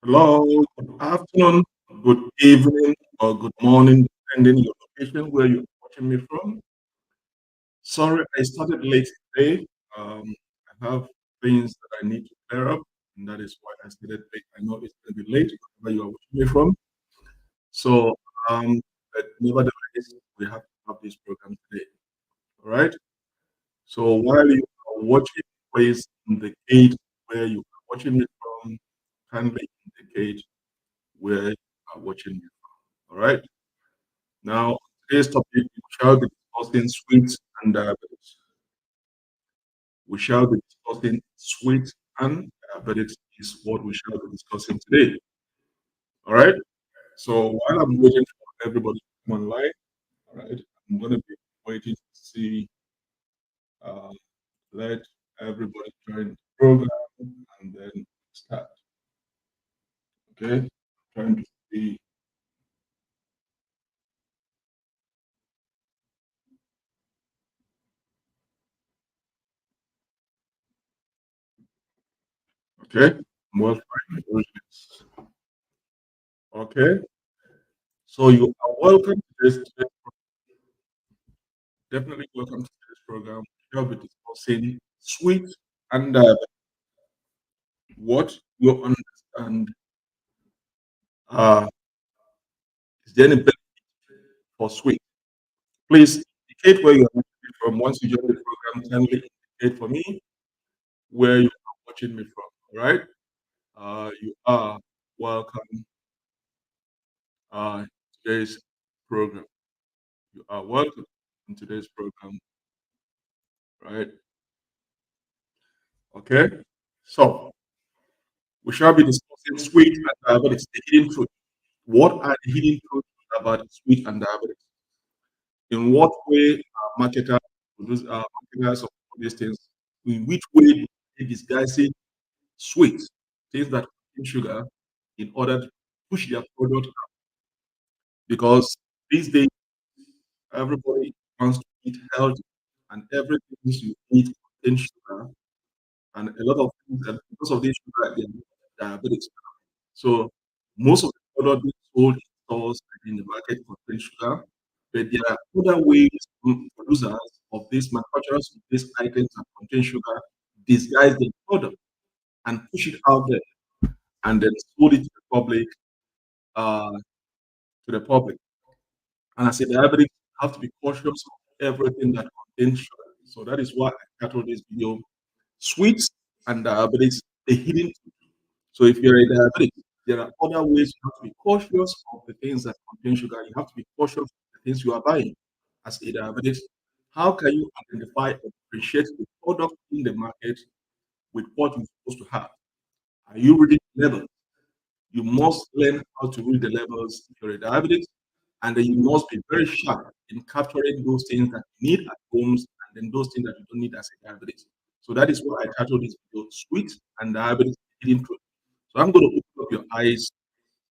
Hello, good afternoon, good evening, or good morning, depending your location where you're watching me from. Sorry, I started late today. I have things that I need to clear up, and that is why I started late. I know it's going to be late wherever you are watching me from. So, um, but nevertheless, we have to have this program today. All right. So while you are watching, please indicate where you are watching me from. Kindly indicate where you are watching me from. All right. Now, today's topic, we shall be discussing sweets and diabetes. We shall be discussing sweets and diabetes is what we shall be discussing today. All right. So while I'm waiting for everybody to come online, all right, I'm going to be waiting to see, uh, let everybody join the program and then start. Okay. Trying to see. Okay. Well, fine. Okay. So you are welcome to this. Definitely welcome to this program. We'll be discussing sweet and what you understand. Uh, is there any benefit for sweet? Please indicate where you are watching me from. Once you join the program, kindly indicate for me where you are watching me from. All right. You are welcome today's program. You are welcome in today's program. Right. Okay. So we shall be discussing sweet and diabetes, the hidden truth. What are the hidden truths about sweet and diabetes? In what way are marketers of all these things, in which way do they disguise it sweet, things that contain sugar, in order to push their product out? Because these days, everybody wants to eat healthy, and everything you eat contains sugar, and a lot of things, and because of this sugar, they are diabetes. So most of the product being sold in stores and in the market contain sugar, but there are other ways producers of these manufacturers of these items that contain sugar disguise the product and push it out there and then sold it uh, to the public. And as a diabetic, you have to be cautious of everything that contains sugar. So that is why I titled this video "Sweets and Diabetes: The Hidden." So if you're a diabetic, there are other ways you have to be cautious of the things that contain sugar. You have to be cautious of the things you are buying as a diabetic. How can you identify and appreciate the product in the market with what you're supposed to have? Are you reading the labels? You must learn how to read the labels if you're a diabetic, and then you must be very sharp in capturing those things that you need at homes and then those things that you don't need as a diabetic. So that is why I titled this video "Sweet and Diabetes Hidden Truth." So I'm going to open up your eyes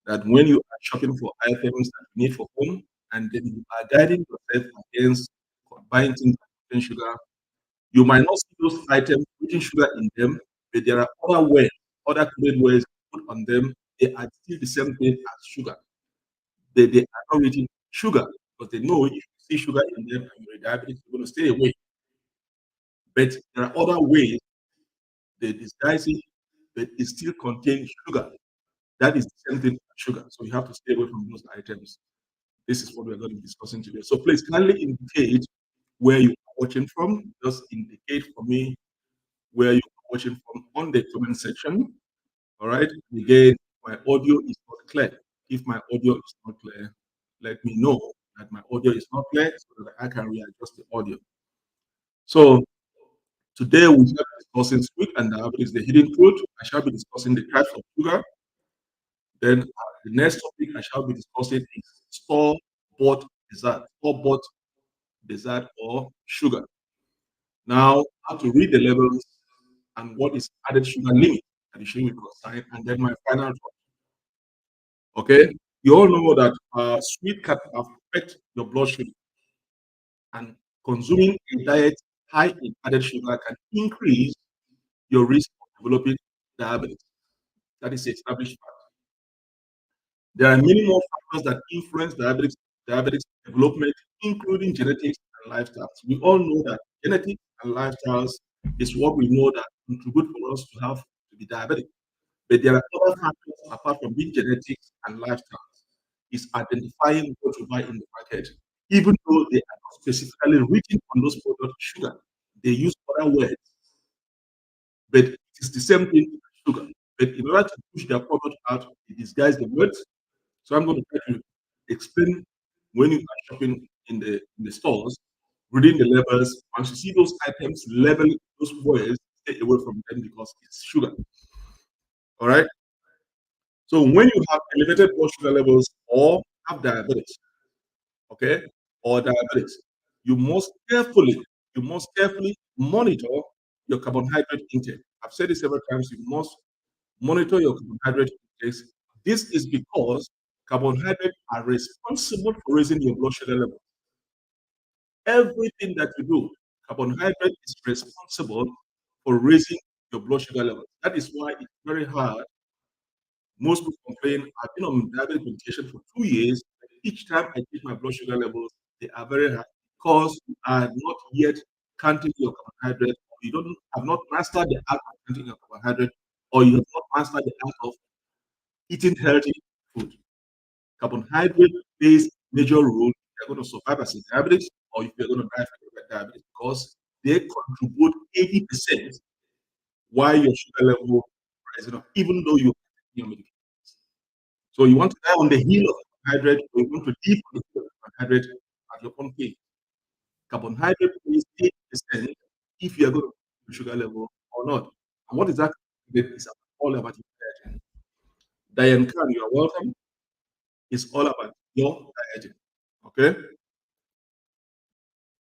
that when you are shopping for items that you need for home, and then you are guiding yourself against buying things that contain sugar, you might not see those items putting sugar in them, but there are other ways, other coded ways put on them. They are still the same thing as sugar. They are not written sugar because they know if you see sugar in them and you're a diabetic, you're going to stay away. But there are other ways they disguise it, but it still contains sugar. That is the same thing as sugar. So you have to stay away from those items. This is what we're going to be discussing today. So please kindly indicate where you are watching from. Just indicate for me where you are watching from on the comment section. All right. Again, my audio is not clear. If my audio is not clear, let me know that my audio is not clear so that I can readjust the audio. So today we shall be discussing sweet and diabetes, the hidden truth. I shall be discussing the types of sugar. Then the next topic I shall be discussing is store-bought store-bought dessert or sugar. Now, how to read the labels and what is added sugar limit that you should be consigned, and then my final thought. Okay, you all know that sweet can affect your blood sugar, and consuming a diet high in added sugar can increase your risk of developing diabetes. That is established fact. There are many more factors that influence diabetes development, including genetics and lifestyles. We all know that genetics and lifestyles is what we know that contribute for us to have to be diabetic. But there are other factors apart from being genetics and lifestyles. Is identifying what you buy in the market, even though they are not specifically written on those products sugar. They use other words, but it is the same thing as sugar. But in order to push their product out, they disguise the words. So I'm going to try to explain when you are shopping in the stores, reading the labels. Once you see those items labeled those words, stay away from them because it's sugar. All right. So when you have elevated blood sugar levels or have diabetes, okay, or diabetes, you must carefully, you must carefully monitor your carbohydrate intake. I've said this several times. You must monitor your carbohydrate intakes. This is because carbohydrates are responsible for raising your blood sugar level. Everything that you do, carbohydrate is responsible for raising your blood sugar level. That is why it's very hard. Most people complain, I've been on diabetic medication for 2 years. Each time I take my blood sugar levels, they are very high because you are not yet counting your carbohydrate, or you don't have not mastered the art of counting your carbohydrate, or you have not mastered the art of eating healthy food. Carbohydrate plays major role if you're going to survive as a diabetic or if you're going to die from diabetes because they contribute 80% why your sugar level is rising up, even though you're taking your medication. So you want to die on the hill of carbohydrate, or you want to live on the hill of carbohydrate at your own pace. Carbohydrate plays 80% if you are going to the sugar level or not. And what is that? It's all about your diet. Diane Khan, you are welcome. It's all about your dieting. Okay?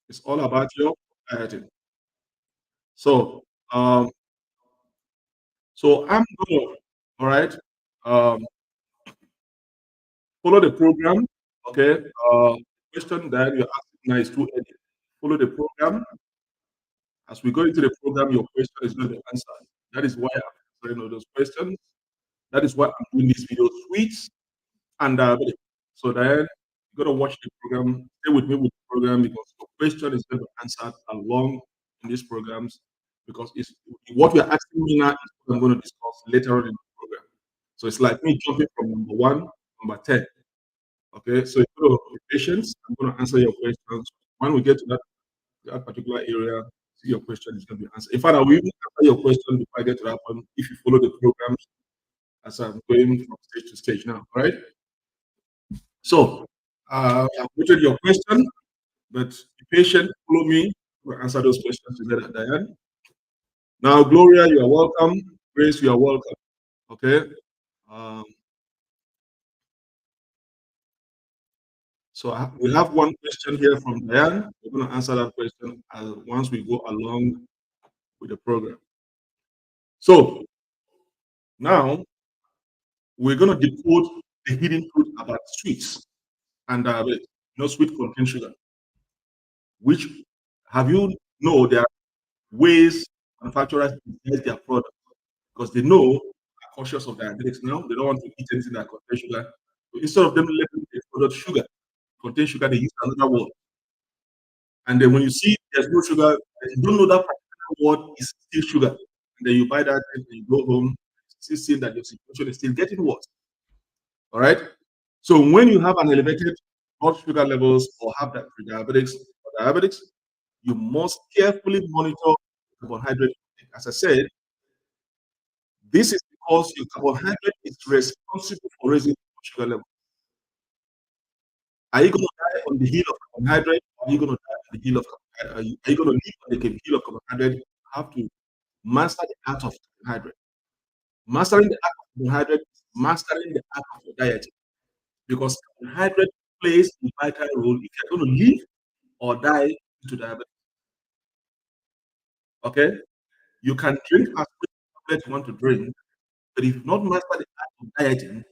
It's all about your dieting. So, so I'm gonna, all right, um, follow the program. Okay. Question that you're asking now is too early. Follow the program. As we go into the program, your question is going to be answered. That is why I'm answering all those questions. That is why I'm doing this video tweets and so then you got to watch the program. Stay with me with the program because your question is going to be answered along in these programs because it's what you're asking me now is what I'm going to discuss later on in the program. So it's like me jumping from number one, to number 10. Okay, so you got to be patient. I'm going to answer your questions. When we get to that particular area, see your question is going to be answered. In fact, I will even answer your question before I get to that point if you follow the programs as I'm going from stage to stage now. All right. So, I've noted your question, but be patient, follow me, we'll answer those questions together, Diane. Now, Gloria, you are welcome. Grace, you are welcome. Okay. Um, so, we have one question here from Diane. We're going to answer that question once we go along with the program. So, now we're going to decode the hidden truth about sweets and diabetes. You know, sweet contain sugar, which have you know there are ways manufacturers design their product because they know are cautious of diabetics now. They don't want to eat anything that contains sugar. So instead of them labeling the product sugar, contain sugar, they use another word. And then when you see there's no sugar, and you don't know that particular word is still sugar. And then you buy that and you go home, still seeing that your situation is still getting worse. All right. So when you have an elevated blood sugar levels or have that pre-diabetics or diabetics, you must carefully monitor carbohydrate. As I said, this is because your carbohydrate is responsible for raising blood sugar level. Are you going to die on the hill of carbohydrate, or are you going to die on the hill of carbohydrate? Are you going to live on the hill of carbohydrate? You have to master the art of carbohydrate. Mastering the art of carbohydrate is mastering the art of your diet because carbohydrate plays a vital role if you're going to live or die due to diabetes. Okay? You can drink as much chocolate you want to drink, but if you not master the art of dieting,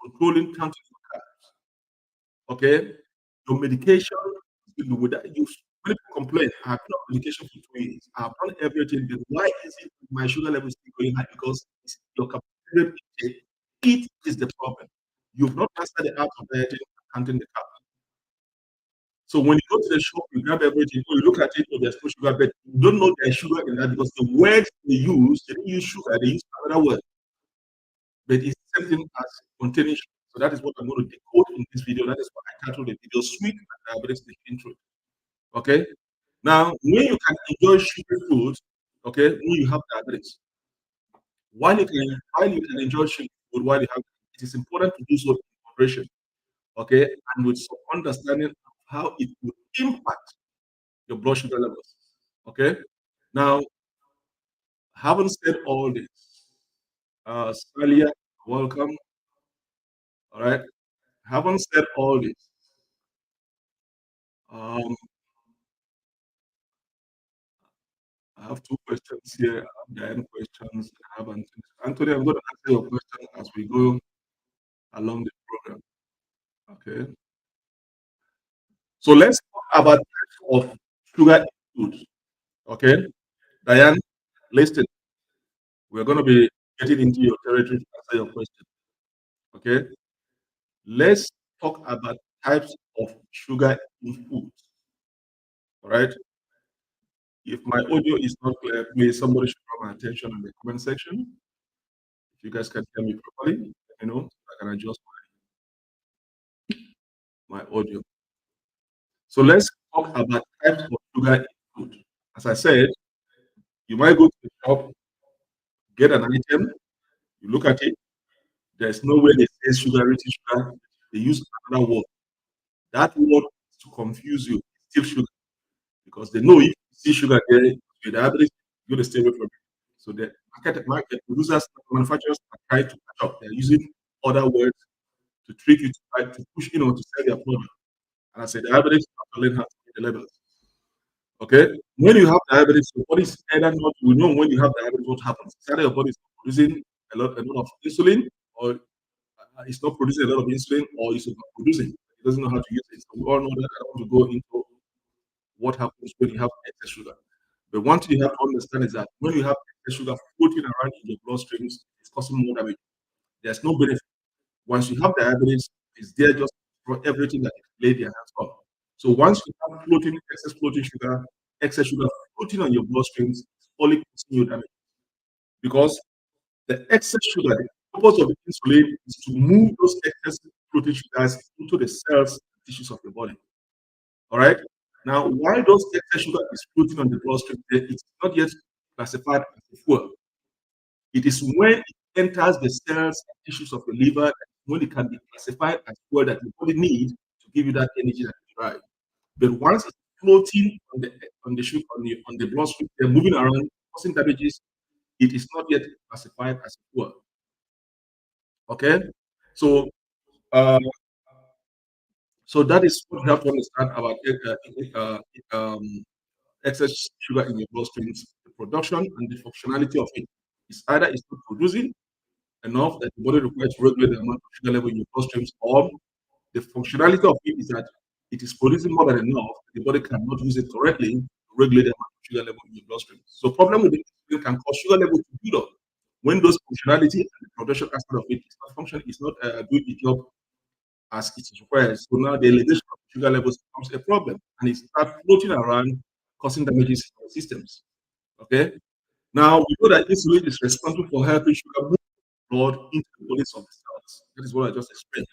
controlling counting your carbs, okay, your medication, with that, you many people complain, I've been on medication for 2 years, I've done everything, then why is it my sugar level is still going high? Because it's your carbohydrate intake, it is the problem. You've not mastered the art of dieting and counting the carbs. So when you go to the shop, you grab everything, you look at it, oh, there's no sugar, but you don't know there's sugar in that because the words they didn't use sugar, they used another word. But it's the same thing as containing sugar. So that is what I'm going to decode in this video. That is what I titled the video, Sweet and Diabetes, the intro. Okay? Now, when you can enjoy sugar food, okay, when you have diabetes, while you can enjoy sugar food while you have it is important to do so in moderation, okay, and with some understanding of how it will impact your blood sugar levels. Okay. Now, having said all this, Salia, welcome. All right. Having said all this, um, I have two questions here. I have Diane questions. I have Anthony. Anthony, I'm going to answer your question as we go along the program. Okay. So let's talk about types of sugar in food. Okay. Diane, listen. We're going to be getting into your territory to answer your question. Okay. Let's talk about types of sugar in food. All right. If my audio is not clear, please somebody should draw my attention in the comment section. If you guys can hear me properly, let me know. I can adjust my audio. So let's talk about types of sugar in food. As I said, you might go to the shop, get an item, you look at it, there's no way they say sugar, rich sugar. They use another word. That word is to confuse you. It's still sugar because they know if you see sugar there, with diabetes, you're going to stay away from it. So the market producers, manufacturers are trying to catch up. They're using other words to trick you to try to push in or to sell their product. And I said, diabetes, you have to learn how to read the labels. Okay? When you have diabetes, your body is either not, we know when you have diabetes, what happens. It's either your body is producing a lot of insulin, or it's not producing a lot of insulin, or it's producing. It doesn't know how to use it. So we all know that. I don't want to go into what happens when you have excess sugar. But one thing you have to understand is that when you have excess sugar floating around in your bloodstreams, it's causing more damage. There's no benefit. Once you have diabetes, it's there just for everything that they lay their hands on. So once you have excess floating sugar, excess sugar floating on your bloodstreams, it's only causing you damage. Because the excess sugar, the purpose of the insulin is to move those excess protein sugars into the cells and tissues of your body. All right. Now, while those excess sugar is floating on the bloodstream, it's not yet classified as a fuel. It is when it enters the cells and tissues of the liver when it can be classified as fuel that the body needs to give you that energy that you drive. But once it's floating on the bloodstream, they're moving around, causing damages. It is not yet classified as fuel. Okay, so uh, so that is what you have to understand about excess sugar in your bloodstreams, the production and the functionality of it. It's either it's not producing enough that the body requires to regulate the amount of sugar level in your bloodstreams, or the functionality of it is that it is producing more than enough, the body cannot use it correctly to regulate the amount of sugar level in your bloodstream. So problem with it can cause sugar level to build up when those functionality and the production aspect of it is not functioning, is not doing the job as it is required. So now the elevation of sugar levels becomes a problem and it starts floating around, causing damages in our systems. Okay. Now we know that insulin is responsible for helping sugar move blood into the bodies of the cells. That is what I just explained.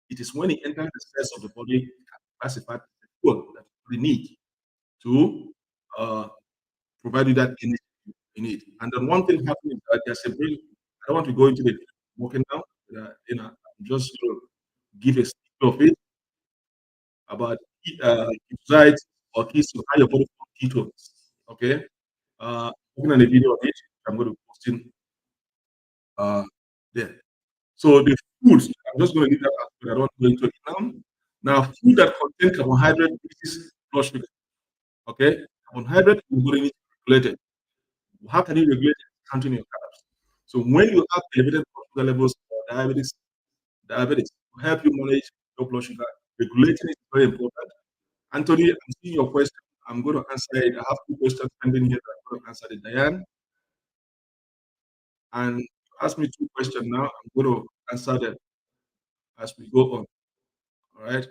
It is when it enters the cells of the body, it can be classified as a fuel that we need to uh, provide you that energy you need. And then one thing happening is that there's a very, I don't want to go into the working now, but, I'm just going to give a snippet of it about ketosis or keto, how your body forms ketones. Okay, working on a video of it. I'm going to post in uh, there. So the foods, I'm just going to leave that out, but I don't want to go into it now. Now, food that contain carbohydrate increases blood sugar. Okay, carbohydrate is going to need to be regulated. How can you regulate it? Counting your carbs. So when you have elevated blood sugar levels or diabetes to help you manage your blood sugar, regulating is very important. Anthony, I'm seeing your question. I'm going to answer it. I have two questions pending here that I'm going to answer it. Diane, and you asked me two questions now. I'm going to answer them. as we go on. All right.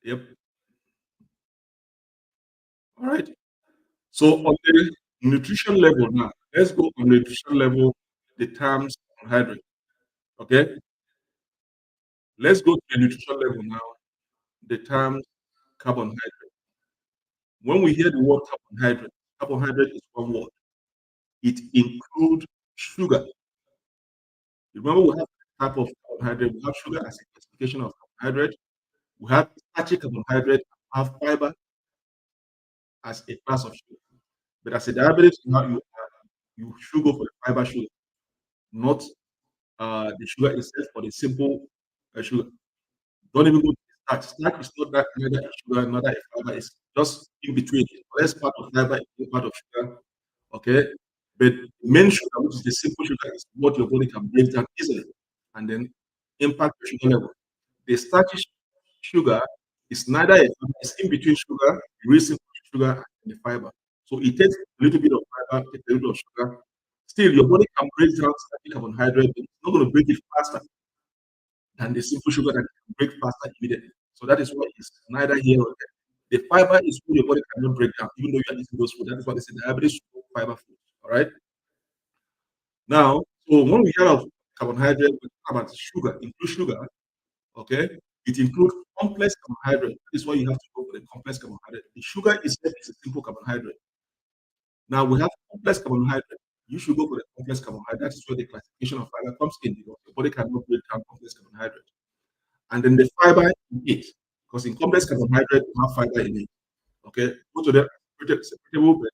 Yep. All right. So on the nutrition level now, let's go on the nutrition level, the terms carbohydrate. Okay. Let's go to the nutrition level now, the terms carbohydrate. When we hear the word carbohydrate, carbohydrate is one word. It includes sugar. Remember, we have a type of carbohydrate. We have sugar as a classification of carbohydrate. We have starchy carbohydrate, we have fiber as a class of sugar. But as a diabetes, you should go for the fiber sugar, not the sugar itself or the simple sugar. Don't even go to the starch. Starch is not that neither a sugar, neither a fiber. It's just in between. Less part of fiber, is part of sugar. Okay. But the main sugar, which is the simple sugar, is what your body can break down easily and then impact your sugar level. The starchy sugar is neither a fiber, it's in between sugar, the real simple sugar, and the fiber. So it takes a little bit of fiber, takes a little of sugar. Still, your body can break down starchy carbohydrate, but it's not going to break it faster than the simple sugar that can break faster immediately. So that is why it's neither here nor there. The fiber is what your body cannot break down, even though you are eating those foods. That is why they say diabetes should go fiber food. All right. Now, so when we hear of carbohydrate, we talk about sugar, include sugar. Okay, it includes complex carbohydrate. That is why you have to go for the complex carbohydrate. The sugar itself is a simple carbohydrate. Now we have complex carbohydrate. You should go for the complex carbohydrate. That is where the classification of fiber comes in because the body cannot break down complex carbohydrate. And then the fiber in it, because in complex carbohydrate, you have fiber in it. Okay, both of them are separable, but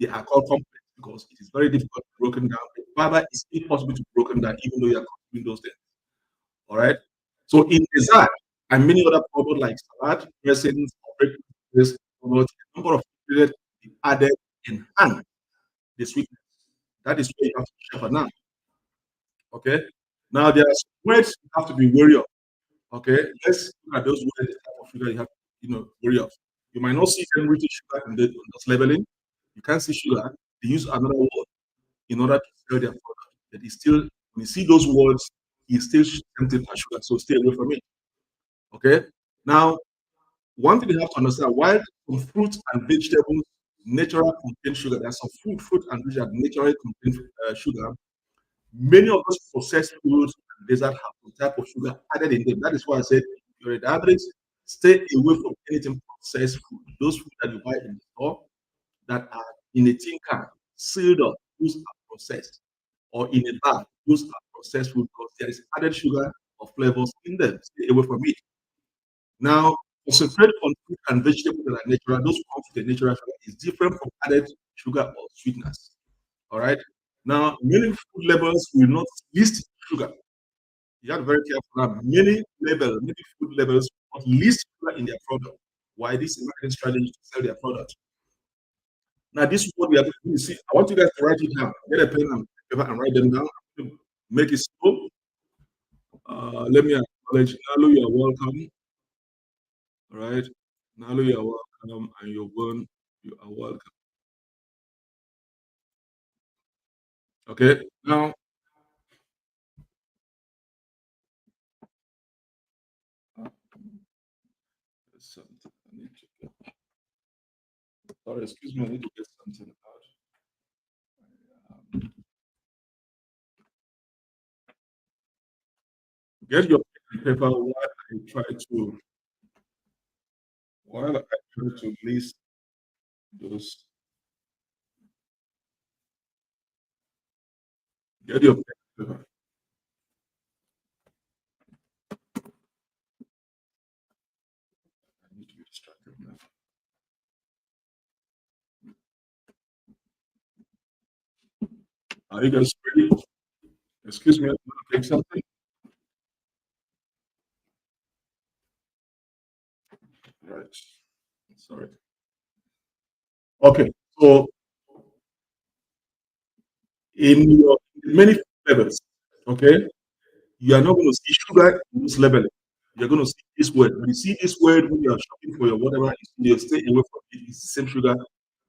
they are called complex because it is very difficult to be broken down. The fiber is impossible to be broken down, even though you are consuming those things. All right. So in dessert and many other products like salad, dressings, breakfast products, a number of ingredients added enhance the sweetness. That is where you have to be sharper now. Okay. Now there are some words you have to be wary of. Okay, let's look at those words, the type of sugar you have to, worry of. You might not see them written sugar in those labeling. You can't see sugar. They use another word in order to sell their product. But it's still, when you see those words, it's still tempting as sugar. So stay away from it. Okay. Now, one thing you have to understand: while some fruits and vegetables naturally contain sugar, there are some fruit and vegetables that naturally contain sugar. Many of those processed foods and desserts have some type of sugar added in them. That is why I said if you're a diabetes, stay away from anything processed food. Those food that you buy in the store that are in a tin can, sealed up, those are processed. Or in a bag, those are processed food because there is added sugar or flavors in them. Stay away from it. Now, concentrate on fruit and vegetables that are natural. Those come from the natural sugar is different from added sugar or sweetness. All right. Now, many food labels will not list sugar. You have to be very careful. Now, many food labels will not list sugar in their product. Why? This is a marketing strategy to sell their product. Now, this is what we are going to see. I want you guys to write it down. Get a pen and paper and write them down. Make it slow. Let me acknowledge Nalu, you are welcome. All right. Nalu, you are welcome. And you're going, you are welcome. Okay. Now, something I need to get. Sorry, excuse me. I need to get something out. Get your pen and paper while I try to list those. Get your pen and paper. I need to be distracted now. Are you guys ready? Excuse me, I want to take something. Right. Sorry. Okay. So in your many levels, okay, you are not going to see sugar in this level. You're going to see this word. When you see this word when you are shopping for your whatever, you stay away from it. It's the same sugar.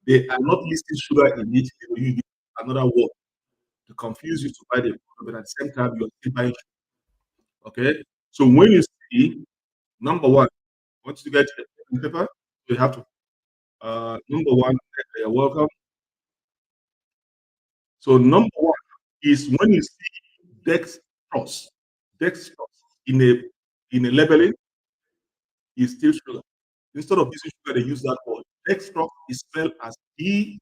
They are not listing sugar in it. They will use another word to confuse you to buy the product, but at the same time, you're still buying sugar. Okay? So when you see, number one, once you get a pen and paper, you have to, number one, you're welcome. So number one is when you see dextrose, dextrose in a labeling is still sugar. Instead of using sugar, they use that word. Dextrose is spelled as E.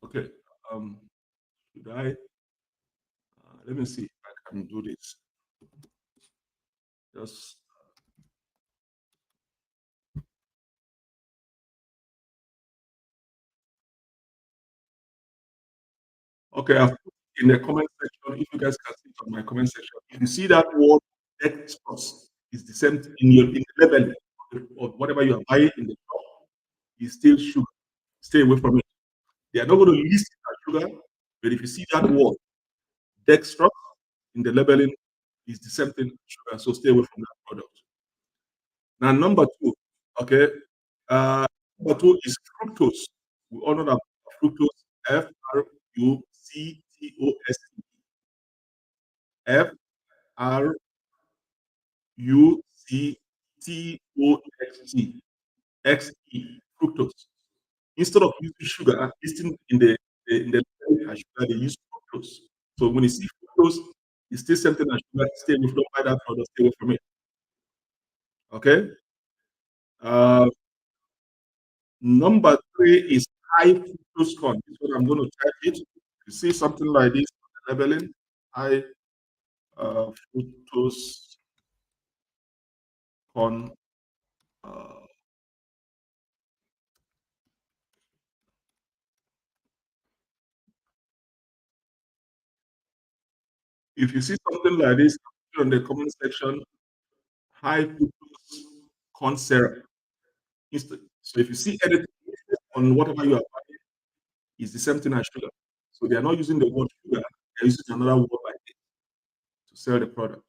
Okay. Um, should I? Let me see if I can do this. Just okay. I've put in the comment section. If you guys can see from my comment section, if you see that word dextrose, is the same thing in your in the label of whatever you are buying in the shop. Is still sugar. Stay away from it. They are not going to list it as sugar, but if you see that word dextrose in the labeling, is the same thing as sugar. So stay away from that product. Now, number two, okay, number two is fructose. We all know that fructose, Fructose, F R U C T O X E, fructose. Instead of using sugar, listing in the label as sugar, they use fructose. So when you see fructose, it's still something as sugar. Stay away from buy that product. Stay away from it. Okay. Uh, Number three is high fructose corn. This is what I'm going to type it. You see something like this on the labeling, high fructose corn. Uh, if you see something like this on the comment section, high fructose corn syrup. So if you see anything on whatever you are buying, it's the same thing as sugar. So they are not using the word sugar, they're using another word like this to sell the product.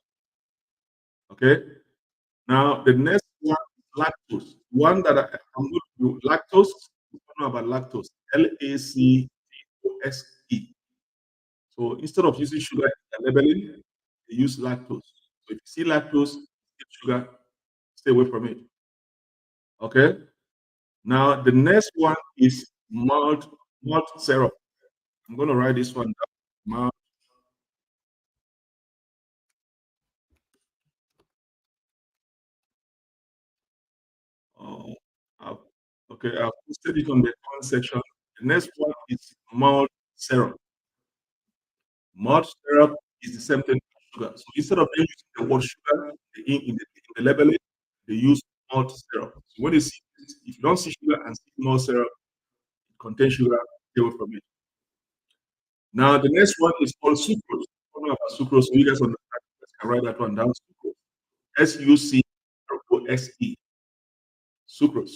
Okay. Now the next one is lactose. One that I'm going to do lactose. We don't know about lactose. Lactose. So instead of using sugar in the labeling, they use lactose. So if you see lactose, sugar, stay away from it. Okay. Now the next one is malt syrup. I'm going to write this one down. Malt. Uh, okay, I've posted it on the comment section. The next one is malt syrup. Malt syrup is the same thing as sugar. So instead of them using the word sugar in the labeling, they use malt syrup. So when you see it, if you don't see sugar and see malt syrup, it contains sugar, stay away from it. Now the next one is called sucrose. I don't know about sucrose, so you guys understand. You can write that one down. Sucrose. Sucrose. Sucrose.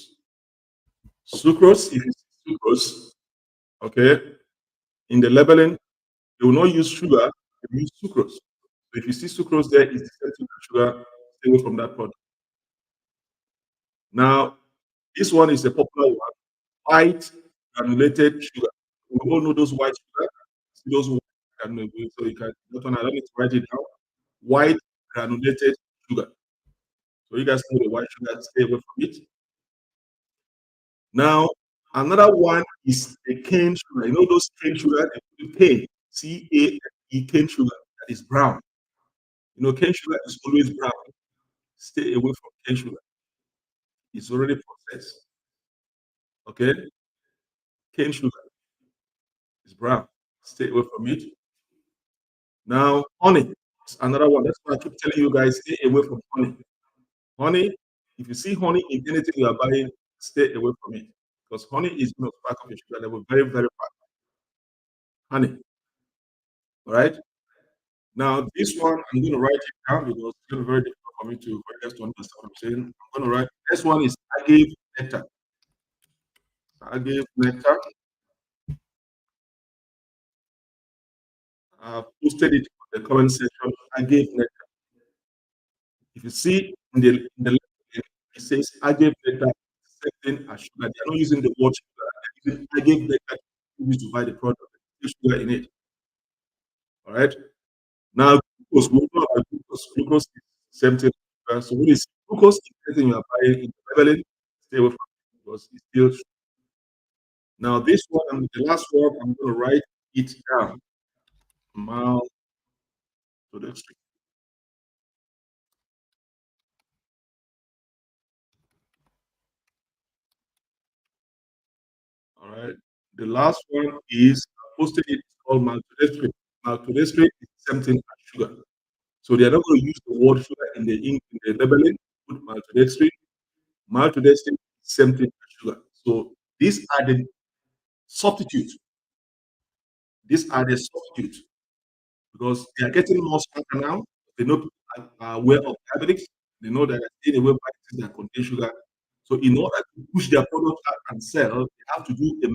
Sucrose, if you see sucrose, okay, in the labeling, they will not use sugar, they will use sucrose. So if you see sucrose there, it's the same thing as sugar, stay away from that product. Now, this one is a popular one, white granulated sugar. We all know those white sugar. See those white granulated, so you can, that one, I don't need to write it down. White granulated sugar. So you guys know the white sugar, stay away from it. Now, another one is the cane sugar. You know those cane sugar, they put cane, C-A-N-E, cane sugar, that is brown. You know, cane sugar is always brown. Stay away from cane sugar. It's already processed. Okay? Cane sugar is brown. Stay away from it. Now, honey is another one. That's why I keep telling you guys, stay away from honey. Honey, if you see honey in anything you are buying, stay away from it. Because honey is going to spark up your sugar level very, very fast. Honey. All right? Now, this one, I'm going to write it down because it's going to be very difficult for me to, for you guys to understand what I'm saying. I'm going to write, this one is agave nectar. Agave nectar. I've posted it in the comment section. Agave nectar. If you see in the it says agave nectar, the same thing as sugar. They are not using the word sugar. I gave them that use to buy the product. There's sugar in it. All right. Now, glucose, we know about glucose. Glucose is the same thing. So when it's glucose, is anything you are buying in the labeling, stay away from it because it's still. Now, this one and the last one, I'm going to write it down. Maltodextrin. All right. The last one is posted it. It's called maltodextrin. Maltodextrin is something as sugar. So they are not going to use the word sugar in the ink in the labeling. Put maltodextrin. Maltodextrin is something as sugar. So these are the substitutes. These are the substitutes because they are getting more smarter now. They know people are aware of diabetics. They know that in a way practices that contain sugar. So in order to push their product out and sell, they have to do a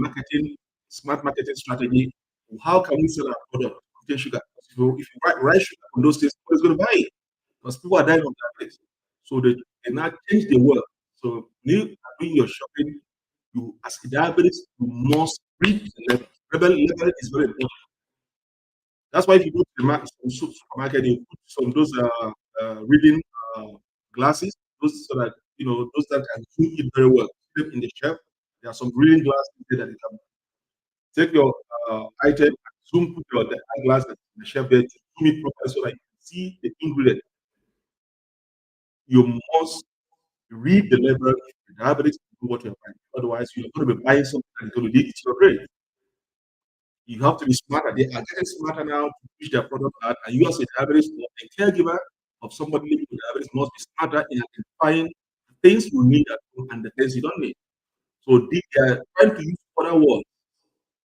smart marketing strategy. How can we sell our product contain sugar? If you write sugar on those things, nobody's going to buy it because people are dying of diabetes. So they now change the world. So when you are doing your shopping, you as a diabetes, you must read the label. Label is very important. That's why if you go to the supermarket, they put some those reading uh, glasses, those so that those that can zoom in very well. Put them in the shelf. There are some reading glasses there that you can take your item and zoom, put your the eyeglass that's in the shelf there to zoom it properly so that you can see the ingredient. You must read the label if you're diabetic to know what you're buying. Otherwise, you're going to be buying something that's going to lead to your brain. You have to be smarter. They are getting smarter now to push their product out. And you as a diabetes or a caregiver of somebody living with diabetes must be smarter in identifying the things you need at home and the things you don't need. So they are trying to use other words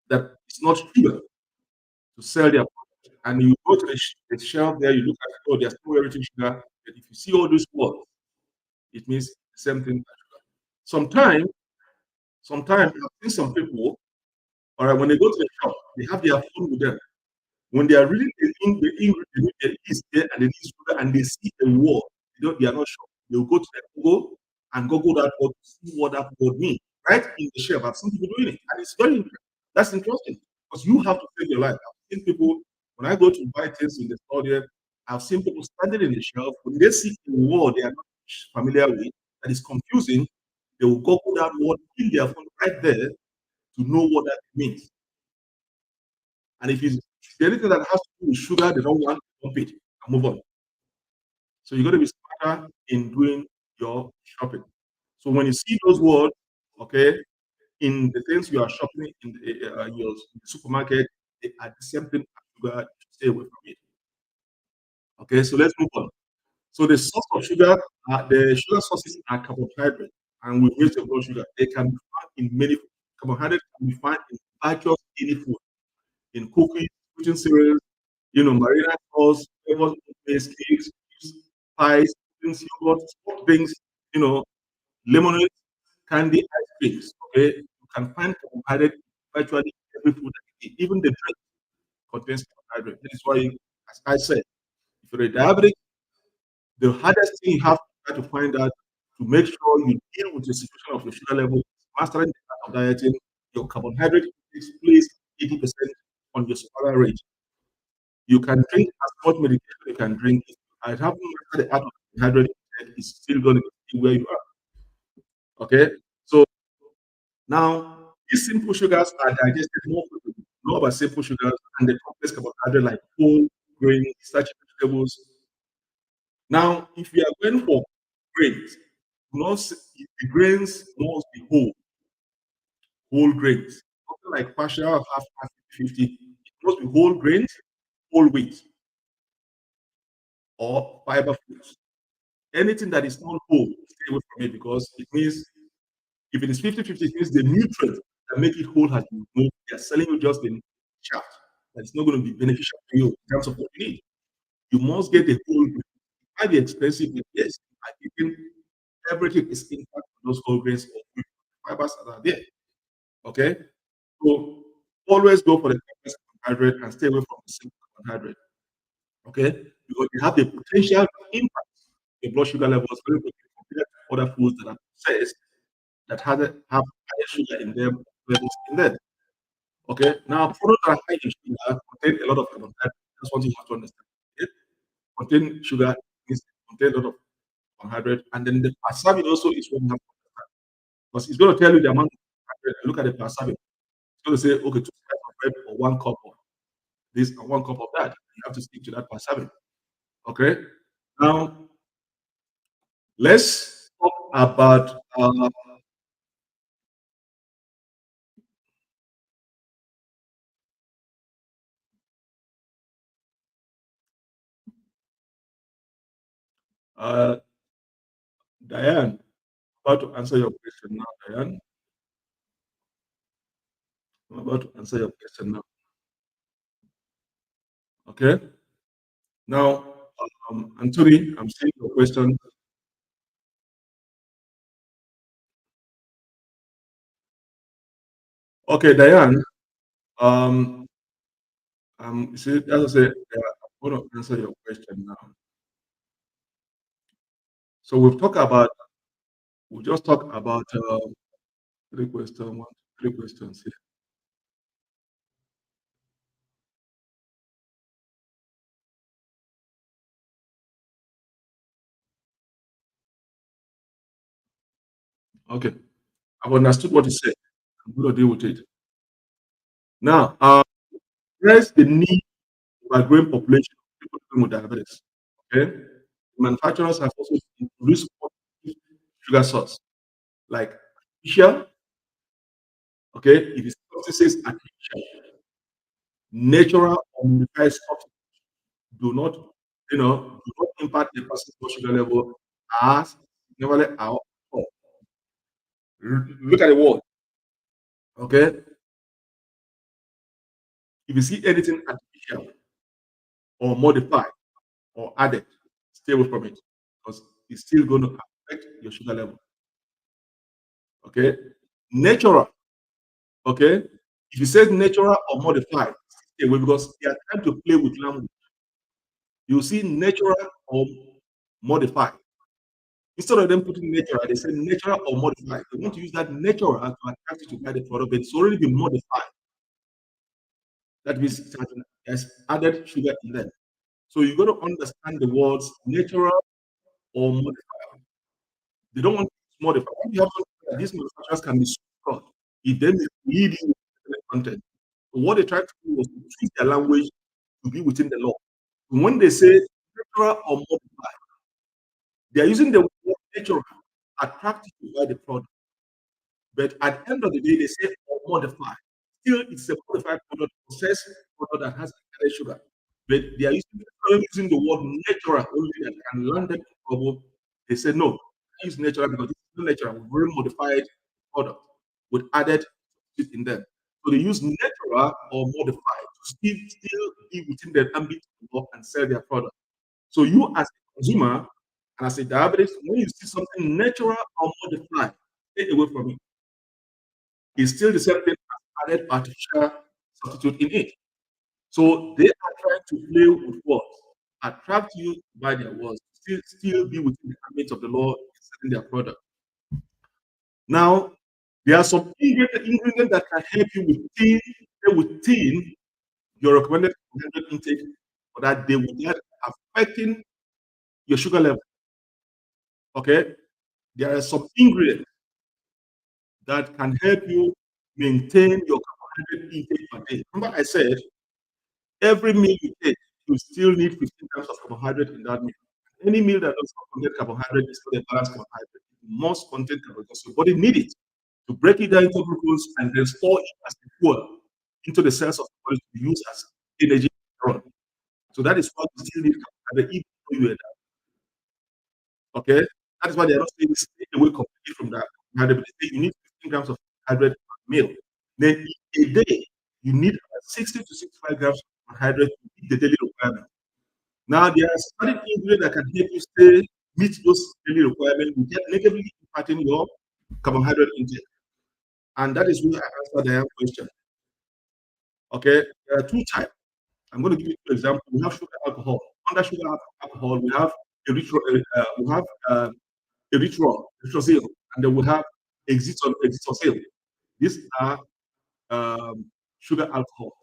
that it's not sugar to sell their product. And you go to the shelf there, you look at it, oh, there's no everything sugar. But if you see all those words, it means the same thing as sugar. Sometimes I've seen some people, all right, when they go to the shop, they have their phone with them. When they are reading the list there and the list sugar and they see a word, they are not sure. They'll go to the Google and Google that word to see what that word means. Right in the shelf. I've seen people doing it. And it's very interesting. That's interesting. Because you have to save your life. I've seen people, when I go to buy things in the store there, I've seen people standing in the shelf. When they see a word they are not familiar with, that is confusing, they will Google that word in their phone right there to know what that means. And if it's anything that has to do with sugar, they don't want to dump it and move on. So you got to be smarter in doing your shopping. So when you see those words, okay, in the things you are shopping in your supermarket, they are the same thing as sugar. Stay away from it. Okay, so let's move on. So the source of sugar, the sugar sources are carbohydrate, and we use the blood sugar. They can be found in many foods. Carbohydrate can be found in virtually any food, in cookies, gluten cereals, marina sauce, flavored oat-based cakes, pies, drinks, yogurt, sport drinks, you know, lemonade, candy, ice creams. Okay, you can find carbohydrate in virtually every food that you eat. Even the drink contains carbohydrate. That is why, as I said, if you're a diabetic, the hardest thing you have to try to find out to make sure you deal with the situation of your sugar level, mastering the art of dieting, your carbohydrate takes place 80% on your sugar rate. You can drink as much medication you can drink. I haven't mastered the art of carbohydrate, it's still going to be where you are. Okay, so now these simple sugars are digested more quickly. Know about simple sugars and the complex carbohydrate like whole grain, starchy vegetables. Now, if you are going for grains, the grains must be whole grains. Something like partial, half, 50. It must be whole grains, whole wheat, or fiber foods. Anything that is not whole, stay away from it because it means if it is 50-50, it means the nutrients that make it whole has been removed. They are selling you just the shaft. That's not going to be beneficial to you in terms of what you need. You must get the whole grain. It might be expensive, but yes, I think everything is intact on those whole grains or fibers that are there. Okay? So always go for the complex carbohydrate and stay away from the simple carbohydrate. Okay? Because they have the potential to impact your blood sugar levels very quickly compared to other foods that are processed that have higher sugar in them levels in them. Okay. Now, products that are high in sugar contain a lot of carbohydrates. That's one thing you have to understand. Okay? Contain sugar, means contain a lot of carbohydrate, and then the per serving also is one you have to understand because it's going to tell you the amount of carbohydrate. Look at the per serving. It's going to say, okay, two slices of bread or one cup of this and one cup of that. You have to stick to that per serving. Okay. Now, let's talk about uh, Diane. About to answer your question now, Diane. I'm about to answer your question now. Okay. Now, Anthony, I'm seeing your question. Okay, Diane. Um, see, as I said, I'm going to answer your question now. So we just talked about three questions, one, three questions here. Okay, I've understood what you said. I'm going to deal with it. Now, there's the need for a growing population of people living with diabetes. Okay, manufacturers have also introduced sugar source like artificial. Okay, it is substances artificial, natural or modified substances do not, do not impact the person's blood sugar level as never our own. Look at the word. Okay, if you see anything artificial or modified or added, stay away from it because it's still going to affect your sugar level. Okay, natural. Okay, if you say natural or modified, stay away because they are trying to play with language. You see natural or modified. Instead of them putting natural, they say natural or modified. They want to use that natural to attract you to buy the product, but it's already been modified. That means it has added sugar in them. So you got to understand the words natural or modified. They don't want to modify. What you have to understand that these manufacturers can be sued if they mislead you with content. So what they tried to do was to tweak their language to be within the law. And when they say natural or modified, they are using the word natural to attract you to buy the product. But at the end of the day, they say or modify. Still, it's a modified product, processed product that has added sugar. But they are using the word natural only that can land them in trouble. They say no, use natural because it's not natural. We've very modified product with added substitute in them. So they use natural or modified to still be within the ambit of the law and sell their product. So you as a consumer and as a diabetes, when you see something natural or modified, stay away from it. It's still the same thing as added artificial substitute in it. So they are trying to play with words, attract you by their words, still be within the ambit of the law in selling their product. Now, there are some ingredients that can help you within your recommended carbohydrate intake for that day without affecting your sugar level. Okay, there are some ingredients that can help you maintain your carbohydrate intake per day. Remember, I said every meal you take, you still need 15 grams of carbohydrate in that meal. Any meal that does not contain carbohydrate is still a balanced carbohydrate. It must contain carbohydrate. So your body needs it to break it down into glucose and then store it as a fuel into the cells of the body to be used as energy later on. So that is why you still need carbohydrate even though you are that. Okay? That is why they are not saying stay away completely from that carbohydrate. They say you need 15 grams of carbohydrate per meal. Then in a day, you need 60 to 65 grams of carbohydrate to meet the daily requirement. Now, there are certain ingredients that can help you meet those daily requirements without negatively impacting your carbohydrate intake. And that is where I answer the question. Okay, there are two types. I'm going to give you two examples. We have sugar alcohol. Under sugar alcohol, we have erythro, we have erythritol, and then we have exists on sale. These are um, sugar alcohol.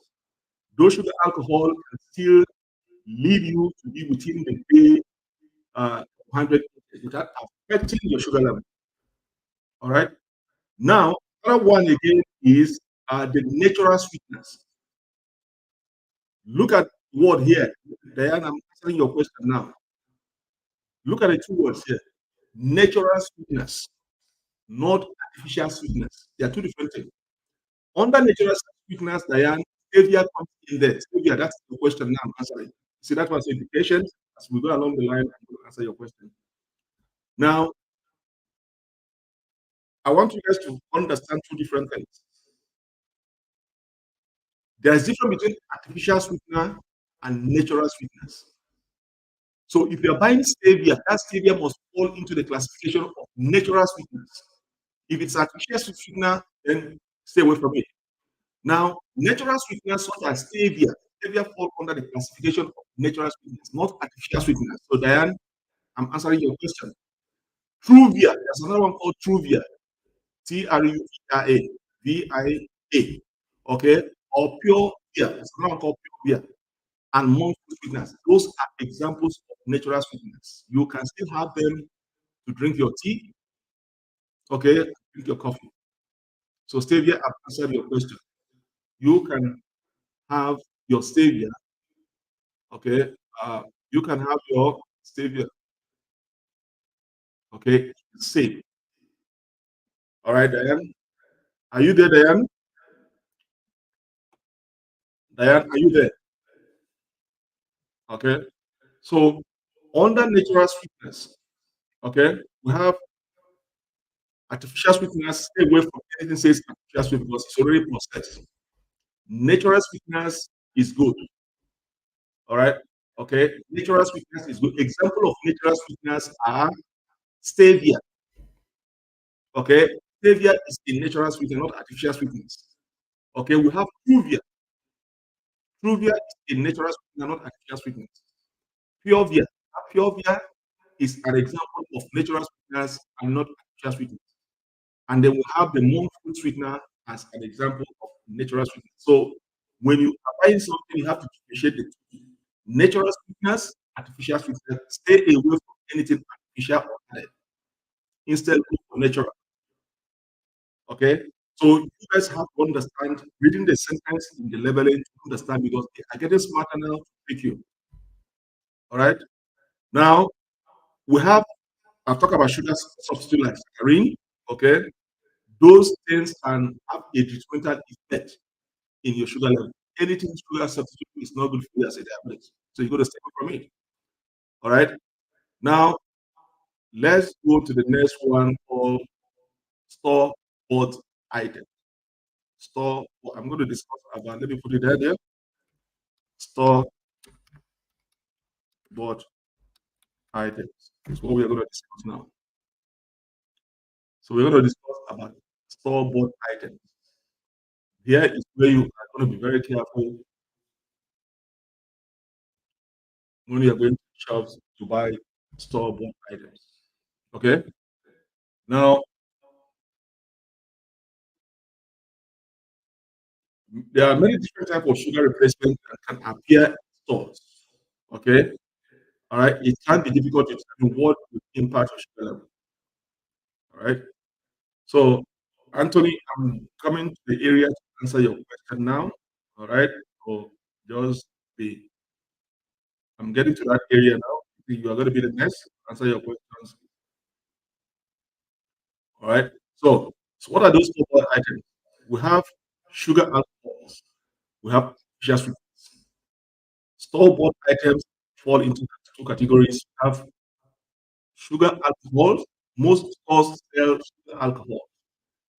Those sugar alcohol can still lead you to be within the day 100 without affecting your sugar level. All right. Now, another one again is the natural sweetness. Look at the word here. Diane, I'm answering your question now. Look at the two words here. Natural sweetness, not artificial sweetness. They are two different things. Under natural sweetness, Diane, stevia comes in there. Stevia, that's the question now I'm answering. See, that's why I say be patient as we go along the line. I'm going to answer your question. Now, I want you guys to understand two different things. There's difference between artificial sweetener and natural sweetness. So if you're buying stevia, that stevia must fall into the classification of natural sweetness. If it's artificial sweetener, then stay away from it. Now, natural sweeteners such as stevia fall under the classification of natural sweetness, not artificial sweeteners. So Diane, I'm answering your question. Truvia, there's another one called Truvia, Truvia, VIA, okay, or pure beer. There's another one called pure beer, and monk sweeteners. Those are examples of natural sweeteners. You can still have them to drink your tea, okay, drink your coffee. So stevia, I've answered your question. You can have your stevia, okay. You can have your stevia, okay, safe. All right, Diane. Are you there, Diane? Diane, are you there? Okay. So under natural sweetness, okay, we have artificial sweetness. Stay away from anything says artificial sweet because it's already processed. Natural sweetness is good. All right. Okay. Natural sweetness is good. Example of natural sweetness are stevia. Okay. Stevia is a natural sweetener, not artificial sweetness. Okay. We have Truvia. Truvia is a natural sweetener, not artificial sweetness. Purevia. Purevia is an example of natural sweeteners and not artificial sweeteners. And then we have the monk fruit sweetener as an example of natural sweetener. So when you are buying something, you have to differentiate the two. Natural sweeteners, artificial sweeteners. Stay away from anything artificial or added. Instead, go for natural. Okay. So you guys have to understand reading the sentence in the labeling to understand because they are getting smarter now to pick you. All right. Now we have I've talked about sugar substitute like saccharin. Okay. Those things can have a detrimental effect in your sugar level. Anything sugar substitute is not good for you as a diabetic. So you got to stay away from it. All right. Now let's go to the next one called store bought item. I'm going to discuss about, let me put it there. Store bought items. That's what we are going to discuss now. So we're going to discuss about store bought items. Here is where you are going to be very careful when you are going to shops to buy store bought items. Okay. Now, there are many different types of sugar replacement that can appear in stores. Okay. All right. It can be difficult to determine what will impact your sugar level. All right. So, Anthony, I'm coming to the area to answer your question now. All right. So, just be, I'm getting to that area now. You are going to be the next to answer your questions. All right. So what are those store items? We have sugar alcohols. We have sugar sweeteners. Store-bought items fall into two categories. We have sugar alcohol. Most stores sell sugar alcohol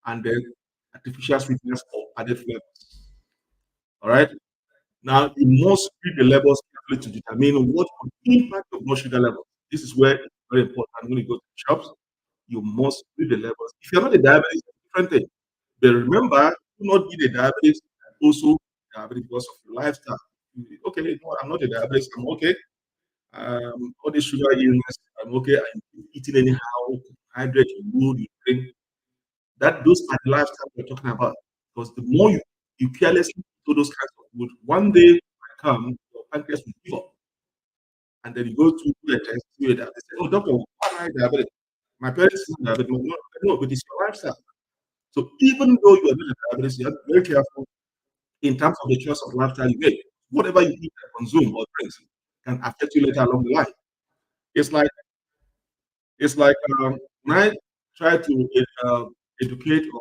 and then artificial sweeteners or added flavors. All right. Now you must read the labels carefully to determine what will impact your blood sugar level. This is where it's very important when you go to shops. You must read the labels. If you're not a diabetic, it's a different thing. But remember, do not be the diabetes and also diabetic because of your lifestyle. Okay, no, I'm not a diabetic, I'm okay. All this sugar illness, I'm okay. I'm eating anyhow, hydrate, you good, you drink. That those are the lifestyle we're talking about. Because the more you carelessly do those kinds of food, one day might come, your pancreas will give up. And then you go to do a test, do that. They say, oh, doctor, why am I diabetic? My parents is diabetic. No, no, but it's your lifestyle. So even though you are not diabetes, you have to be very careful in terms of the choice of lifestyle you make. Whatever you eat and consume or drink can affect you later along the line. It's like when I try to educate or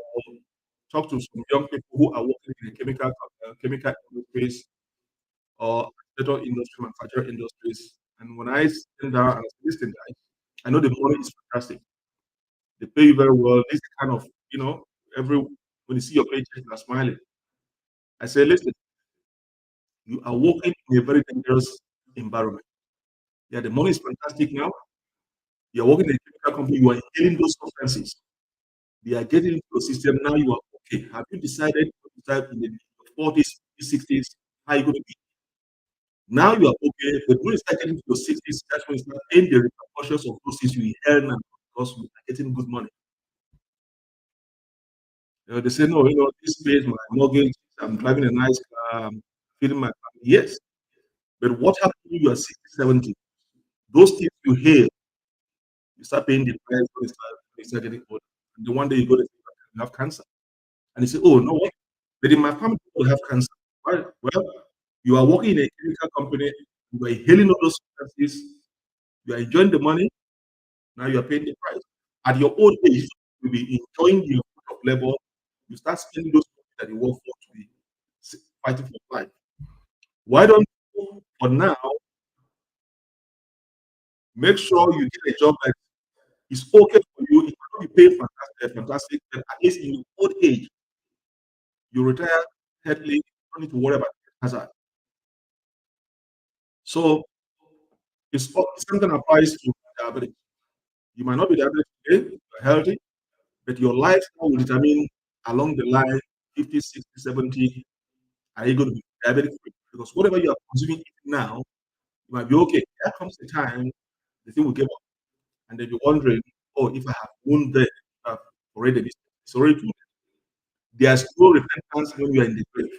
talk to some young people who are working in the chemical industries or metal industry, manufacturing industries, and when I sit down and I say, listen, guys, I know the money is fantastic. They pay you very well. This is kind of, every when you see your paycheck, you are smiling. I say, listen, you are working in a very dangerous environment. Yeah, the money is fantastic now. You're working in a chemical company, you are inhaling those substances. They are getting into the system. Now you are okay. Have you decided to decide in the 40s, 60s, how you going to be? Now you are okay, but when you start getting to the 60s, that's when you start paying the repercussions of those things you earn and because you are getting good money. They say, no, this pays my mortgage, I'm driving a nice car, I'm feeding my family. Yes, but what happens when you are 60, 70? Those things you hear, you start paying the price when you start getting older. And the one day you go to you have cancer. And you say, oh, no, what? But in my family, people have cancer. Right? Well, you are working in a chemical company, you are inhaling all those substances, you are enjoying the money, now you are paying the price. At your old age, you'll be enjoying the fruit of labor, you start spending those money that you work for to be fighting for life. Why don't you, for now, make sure you get a job that is okay for you? It might not be paid fantastic, but at least in your old age, you retire healthy, you don't need to worry about hazard. So it's something applies to diabetes. You might not be diabetic today, you're healthy, but your lifestyle will determine along the line 50, 60, 70, are you going to be diabetic free? Because whatever you are consuming now, you might be okay. There comes a time the thing will give up. And then you're wondering, oh, if I have known that, I've already missed it. It's already too late. There's no repentance when you are in the grave.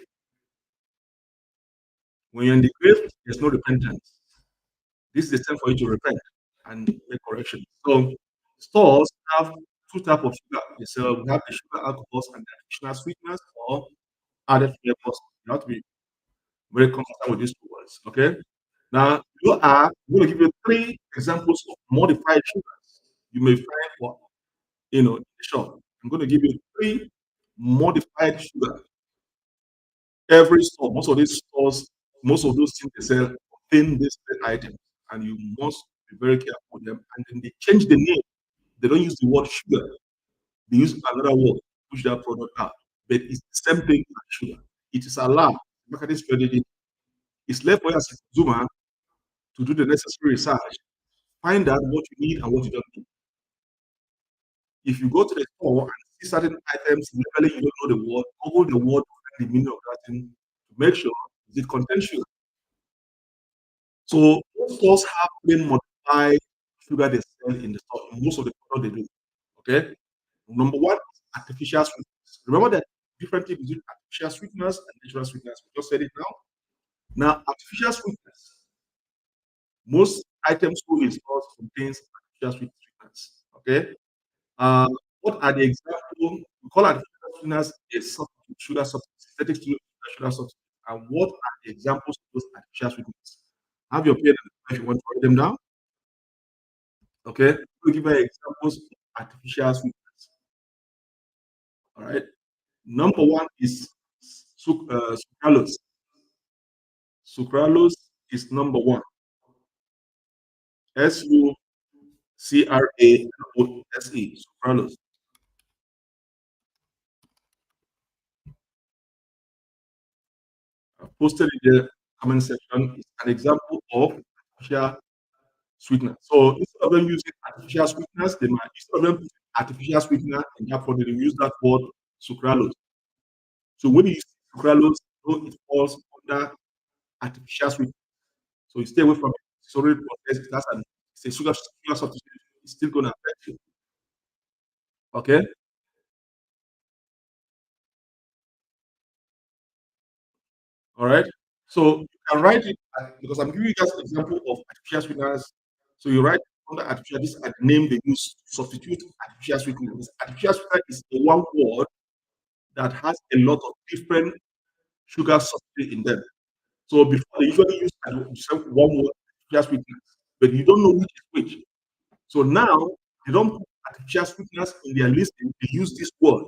When you're in the grave, there's no repentance. This is the time for you to repent and make correction. So stores have two types of sugar. So we have the sugar alcohols and the additional sweeteners or added flavors. You have to be very comfortable with these two words. Okay. Now I'm going to give you three examples of modified sugars you may find in the shop. I'm going to give you three modified sugar. Every store, most of these stores, most of those things they sell contain these three items, and you must be very careful with them. And then they change the name. They don't use the word sugar. They use another word to push that product out. But it's the same thing as sugar. It is allowed. Marketing strategy. It's left for you as a consumer to do the necessary research, find out what you need and what you don't need. If you go to the store and see certain items, literally you don't know the word, Google the word to find the meaning of that thing to make sure it contains sugar. So most stores have plain modified sugar they sell in the store. In most of the products they do. Okay. Number one is artificial sweetness. Remember that difference between artificial sweetness and natural sweetness. We just said it now. Now, artificial sweetness, most items sold in stores contains artificial sweetness. Okay. Uh, what are the examples? We call artificial sweetness a substitute, sugar substitute, synthetic sugar substitute. And what are the examples of those artificial sweetness? Have your pen if you want to write them down. Okay. We'll give you examples of artificial sweetness. All right. Number one is sucralose. Sucralose is number one. Sucralose. Sucralose. Posted in the comment section is an example of artificial sweetener. So instead of them using artificial sweeteners, they might instead of them putting artificial sweetener and therefore they use that word sucralose. So when you use sucralose, though it falls under artificial sweetener. So you stay away from it. It's already processed. It's a sugar substitute. It's still going to affect you. Okay. All right. So you can write it because I'm giving you guys an example of artificial sweeteners. So you write under artificial, this is the name they use to substitute artificial sweeteners. Artificial sweetener is a one word that has a lot of different sugar substitute in them. So before they usually use one word artificial sweeteners, but you don't know which is which. So now they don't put artificial sweeteners in their listing, they use this word.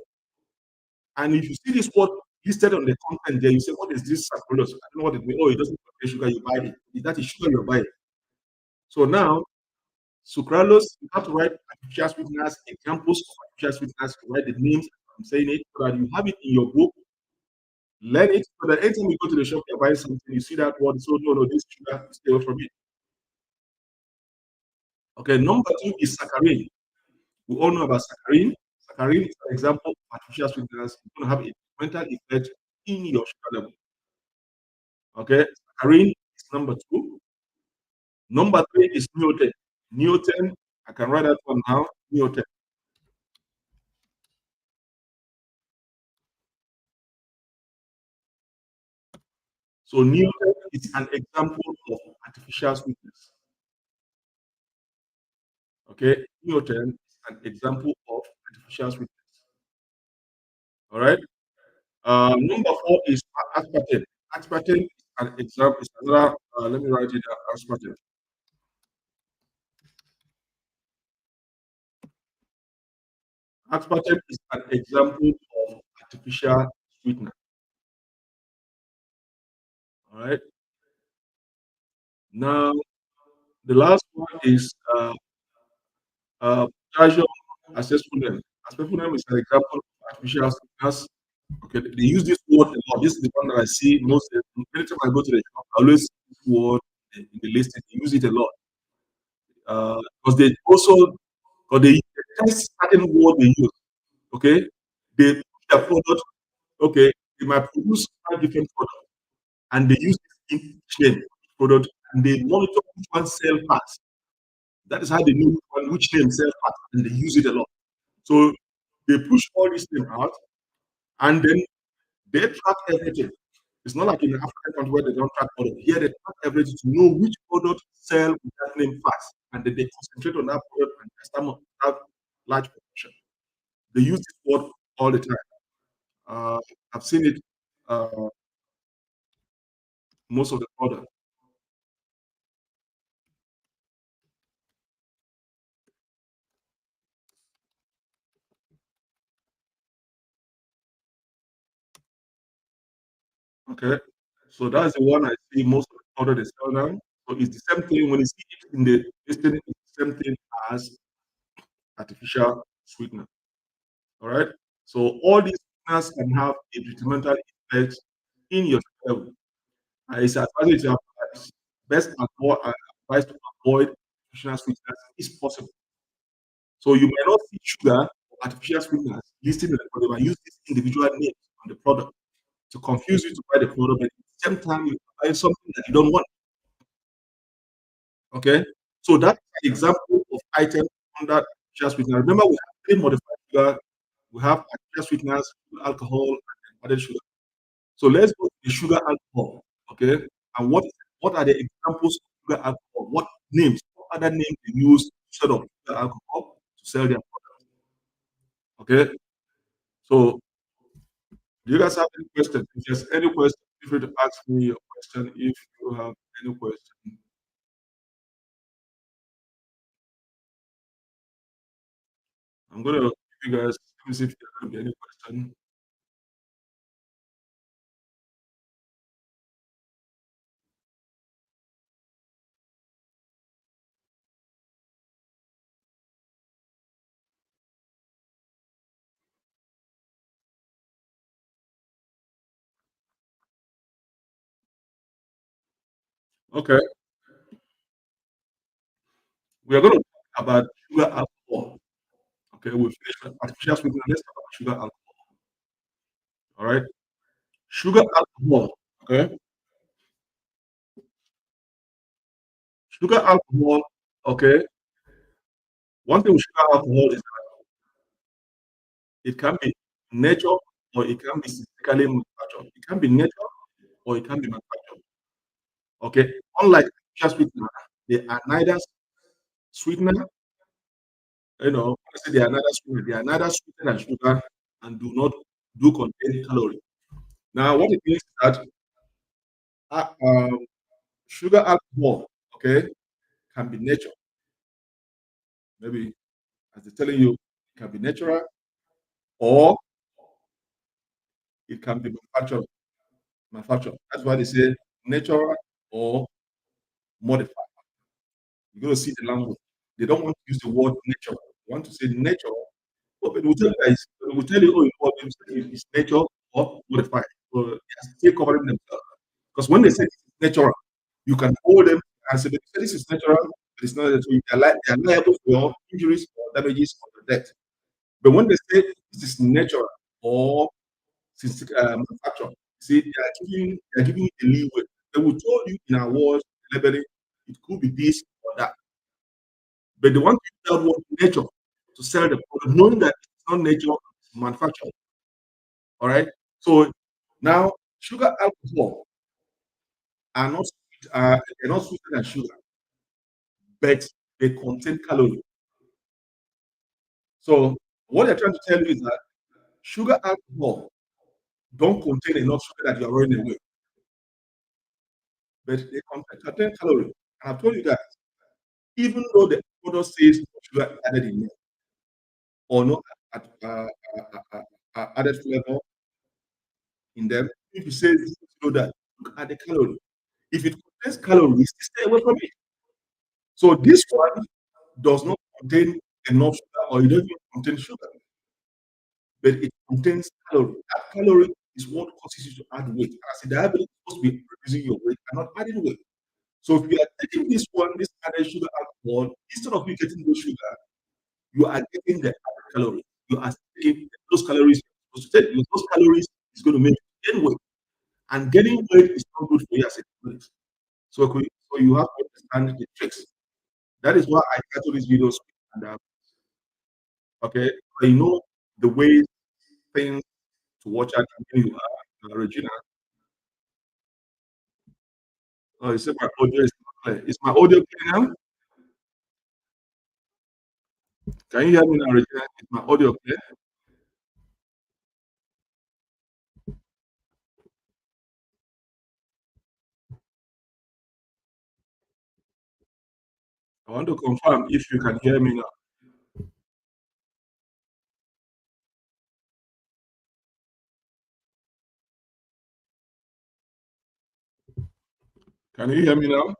And if you see this word listed on the content there, you say, what is this sucralose? I don't know what it means. Oh, it doesn't contain sugar, you buy it. That is sugar you're buying. So now, sucralose, you have to write artificial sweeteners, examples of artificial sweeteners, to write the names, I'm saying it, so that you have it in your book, learn it, so that anytime you go to the shop, you're buying something, you see that word, so no, this sugar, stay away from it. Okay, number two is saccharin. We all know about saccharin. Saccharin is an example of artificial sweeteners. It's going to have a mental effect in your sugar level. Okay, saccharin is number two. Number three is neoten. Neoten, I can write that one now. Neoten. So neoten is an example of artificial sweetness. Okay, neoten is an example of artificial sweetness. All right. Number four is aspartame. Aspartame is an example. Is another. Let me write it down. Aspartame. Aspartame is an example of artificial sweetener. All right. Now the last one is potassium acesulfame. Acesulfame is an example of artificial sweeteners. Okay, they use this word a lot. This is the one that I see most. Anytime I go to the shop, I always see this word in the listing. They use it a lot because they also because they test certain word they use. Okay, they put their product. Okay, they might produce five different products, and they use this in each name product, and they monitor which one sell fast. That is how they know which name sell fast, and they use it a lot. So they push all these things out, and then they track everything. It's not like in the African country where they don't track product. Here they track everything to know which product sell with that name fast, and then they concentrate on that product and have large production. They use this word all the time. Uh, I've seen it uh, most of the product. Okay, so that's the one I see most of the product they sell now. So it's the same thing when you see it in the listing. It's the same thing as artificial sweetener. All right. So all these sweeteners can have a detrimental effect in your health. It's advised to it's best advised to avoid artificial sweeteners is possible. So you may not see sugar or artificial sweeteners listed in the product, but use these individual names on the product to confuse you to buy the product, but at the same time you buy something that you don't want. Okay. So that's an example of item under artificial sweetener. Remember, we have three modified sugar, we have artificial sweeteners, alcohol, and added sugar. So let's go to the sugar alcohol. Okay. And what are the examples of sugar alcohol? What names, what other names they use instead of sugar alcohol to sell their product? Okay. So do you guys have any questions? If there's any question, feel free to ask me your question if you have any question. I'm gonna give you guys, let me see if there's gonna be any question. Okay. We are gonna talk about sugar alcohol. Okay, we finished with artificial sweetener. Let's talk about sugar alcohol. All right. Sugar alcohol. Okay. Sugar alcohol. Okay. One thing with sugar alcohol is it can be natural or it can be synthetically manufactured. It can be natural or it can be manufactured. Okay, unlike artificial sweetener, they are neither sweetener, when I say they are neither sweetener, they are neither sweeter than sugar and do not do contain calorie. Now, what it means is that uh, um, sugar alcohol, okay, can be natural. Maybe as they're telling you, it can be natural or it can be manufactured. Manufactured. That's why they say natural or modified. You're going to see the language. They don't want to use the word natural. They want to say natural. But they will tell you, they will tell you, oh, it's nature or modified. So they are still covering themselves. Because when they say it's natural, you can hold them and say, they say this is natural, but it's not natural. They are liable for injuries or damages or death. But when they say this is natural or manufactured, see, they are giving you a leeway. They will tell you in our words, labeling, it could be this or that. But they want to use that word nature to sell the product, knowing that it's not nature, it's manufactured. All right. So now sugar alcohol are not sweet, they're not sweeter than sugar, but they contain calorie. So what they're trying to tell you is that sugar alcohol don't contain enough sugar that you are running away, but they contain calorie. And I've told you that even though the product says no sugar added in it or no added flavor in them, if you say this, you know that look at the calorie. If it contains calories, stay away from it. So this one does not contain enough sugar or it doesn't even contain sugar, but it contains calorie. That calorie is what causes you to add weight. As a diabetic, it's supposed to be reducing your weight and not adding weight. So if you are taking this one, this added sugar alcohol, instead of you getting those sugar, you are getting the added calorie. You are taking those calories you're supposed to take because those calories is going to make you gain weight. And getting weight is not good for you as a diabetic. So you have to understand the tricks. That is why I title this video and okay, I know the way things to watch out when you are Regina. Oh, you said my audio is not clear. Is my audio clear now? Can you hear me now, Regina? Is my audio clear? I want to confirm if you can hear me now. Can you hear me now?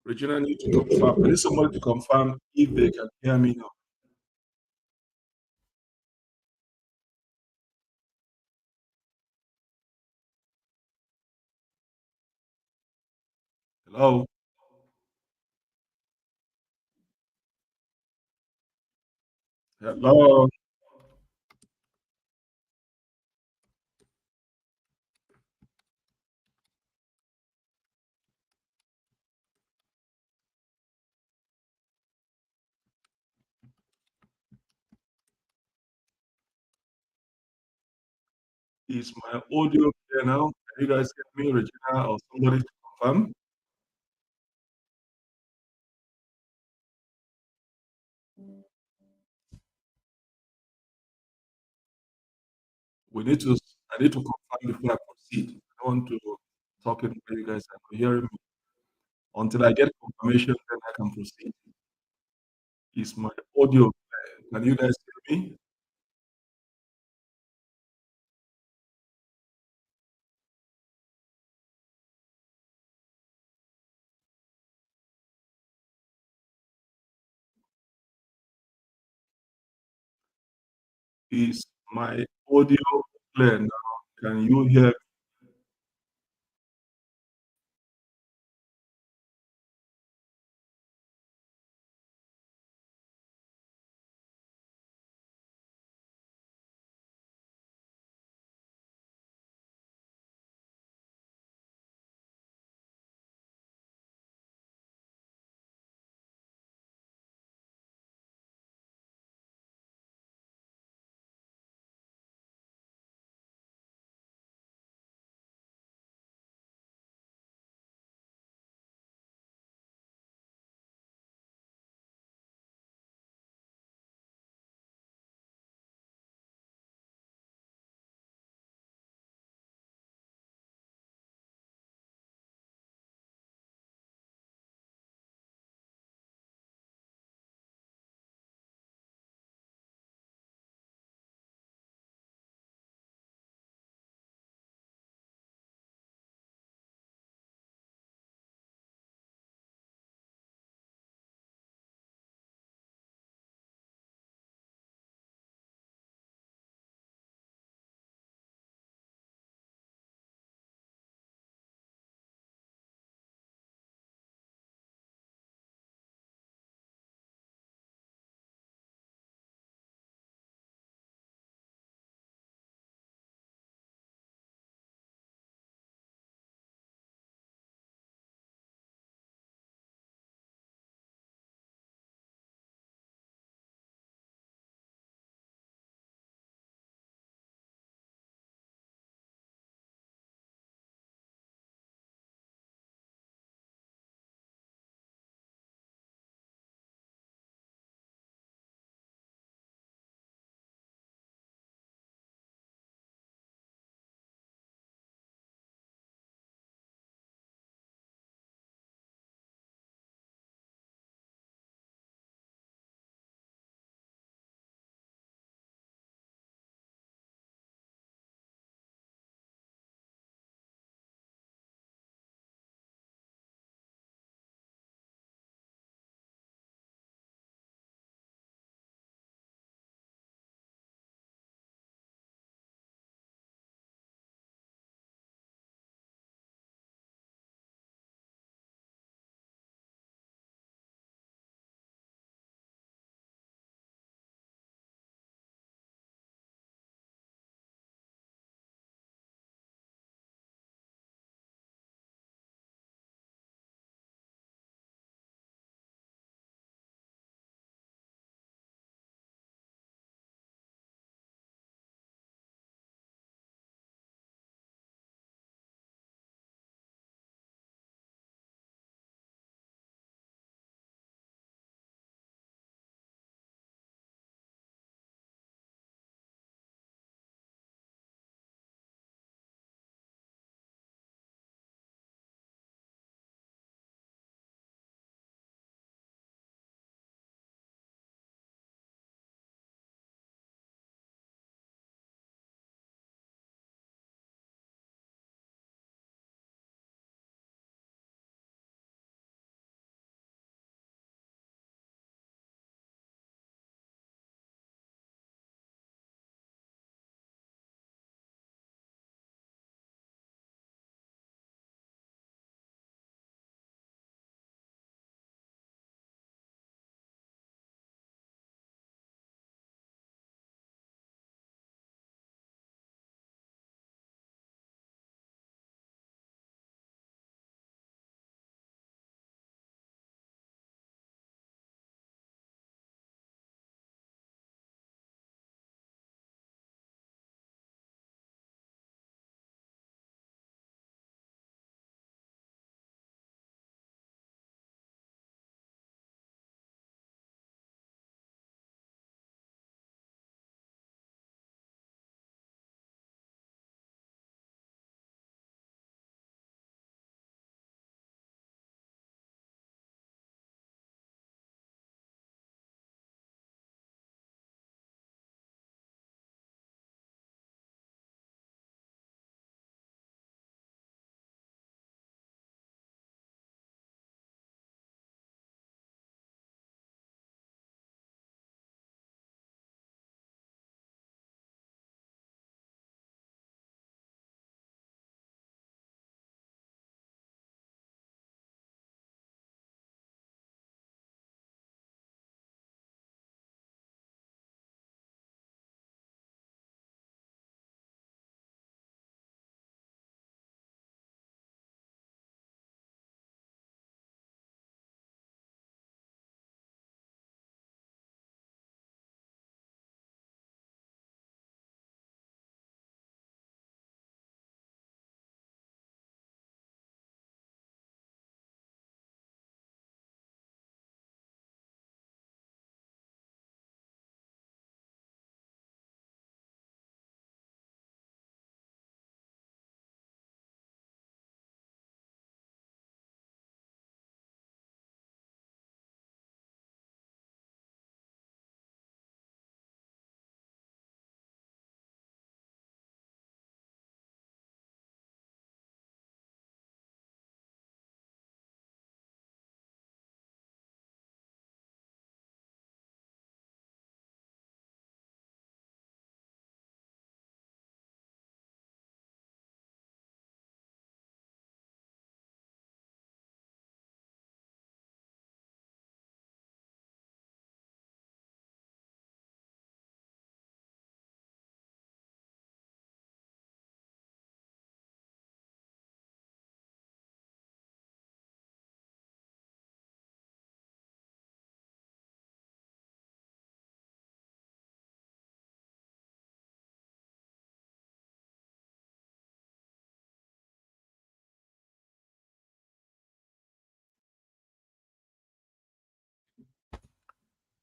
Regina need to confirm. I need somebody to confirm if they can hear me now. Hello? Hello? Is my audio clear now? Can you guys hear me, Regina, or somebody to confirm? We need to. I need to confirm before I proceed. I don't want to talk in where you guys are hearing me. Until I get confirmation, then I can proceed. Is my audio clear? Can you guys hear me? Is my audio clear now? Can you hear?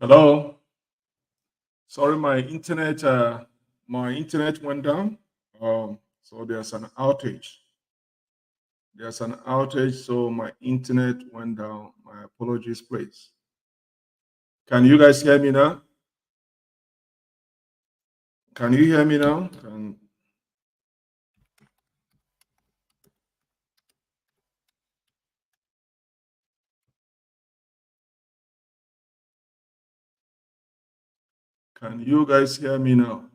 Hello. Sorry, my internet went down. So There's an outage, so my internet went down. My apologies, please. Can you guys hear me now? Can you hear me now? Can you guys hear me now?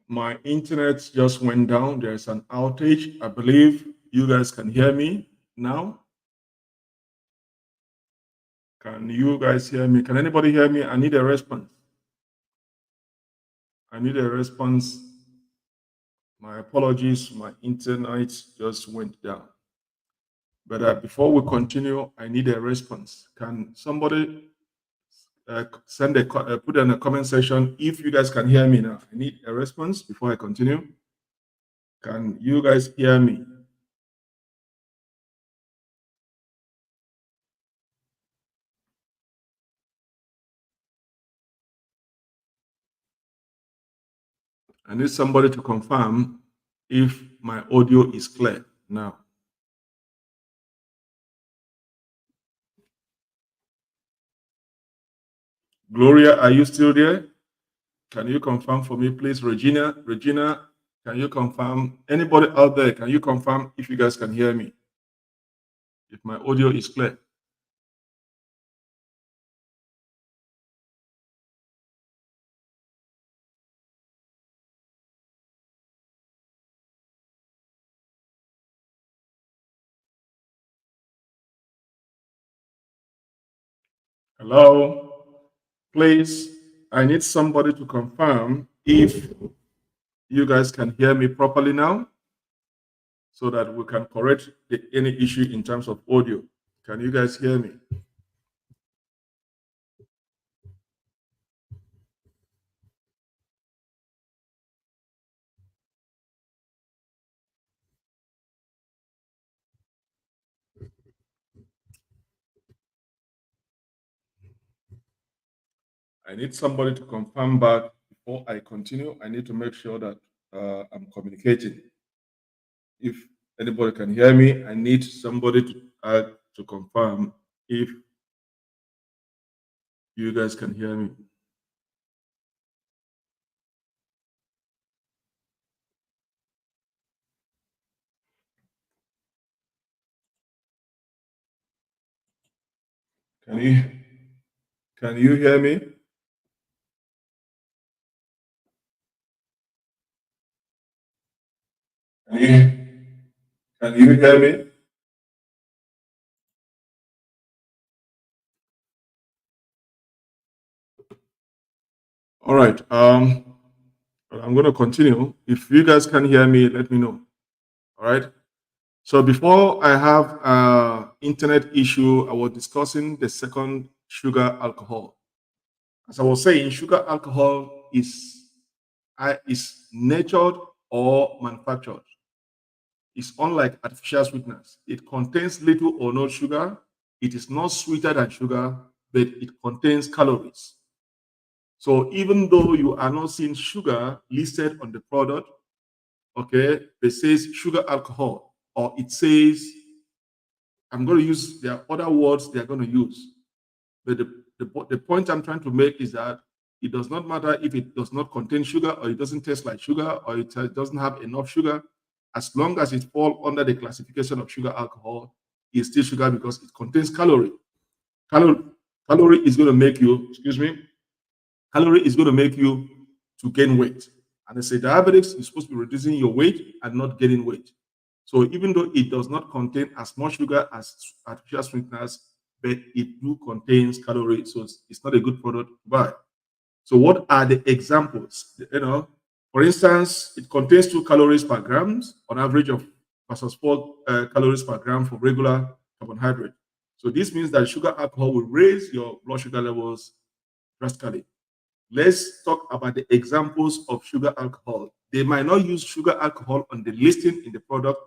My internet just went down. There's an outage. I believe you guys can hear me now. Can you guys hear me? Can anybody hear me? I need a response. I need a response. My apologies. My internet just went down. But before we continue, I need a response. Can somebody put in a comment section if you guys can hear me now? I need a response before I continue. Can you guys hear me? I need somebody to confirm if my audio is clear now. Gloria, are you still there? Can you confirm for me, please? Regina, can you confirm? Anybody out there, can you confirm if you guys can hear me? If my audio is clear? Hello? Please, I need somebody to confirm if you guys can hear me properly now so that we can correct any issue in terms of audio. Can you guys hear me? I need somebody to confirm back before I continue. I need to make sure that I'm communicating. If anybody can hear me, I need somebody to confirm if you guys can hear me. Can you can you hear me? Can you, can you hear me? All right. I'm going to continue. If you guys can hear me, let me know. All right. So before I have internet issue, I was discussing the second sugar alcohol. As I was saying, sugar alcohol is natured or manufactured. It's unlike artificial sweeteners. It contains little or no sugar. It is not sweeter than sugar, but it contains calories. So even though you are not seeing sugar listed on the product, okay, it says sugar alcohol, or it says, I'm going to use their other words they're going to use. But the point I'm trying to make is that it does not matter if it does not contain sugar or it doesn't taste like sugar or it doesn't have enough sugar. As long as it falls under the classification of sugar alcohol, it's still sugar because it contains calorie. Calorie, calorie is going to make you, excuse me, calorie is going to make you to gain weight. And they say diabetics is supposed to be reducing your weight and not gaining weight. So even though it does not contain as much sugar as artificial sweeteners, but it do contains calories, so it's not a good product to buy. So what are the examples? For instance, it contains 2 calories per grams on average of versus 4 calories per gram for regular carbohydrate. So this means that sugar alcohol will raise your blood sugar levels drastically. Let's talk about the examples of sugar alcohol. They might not use sugar alcohol on the listing in the product.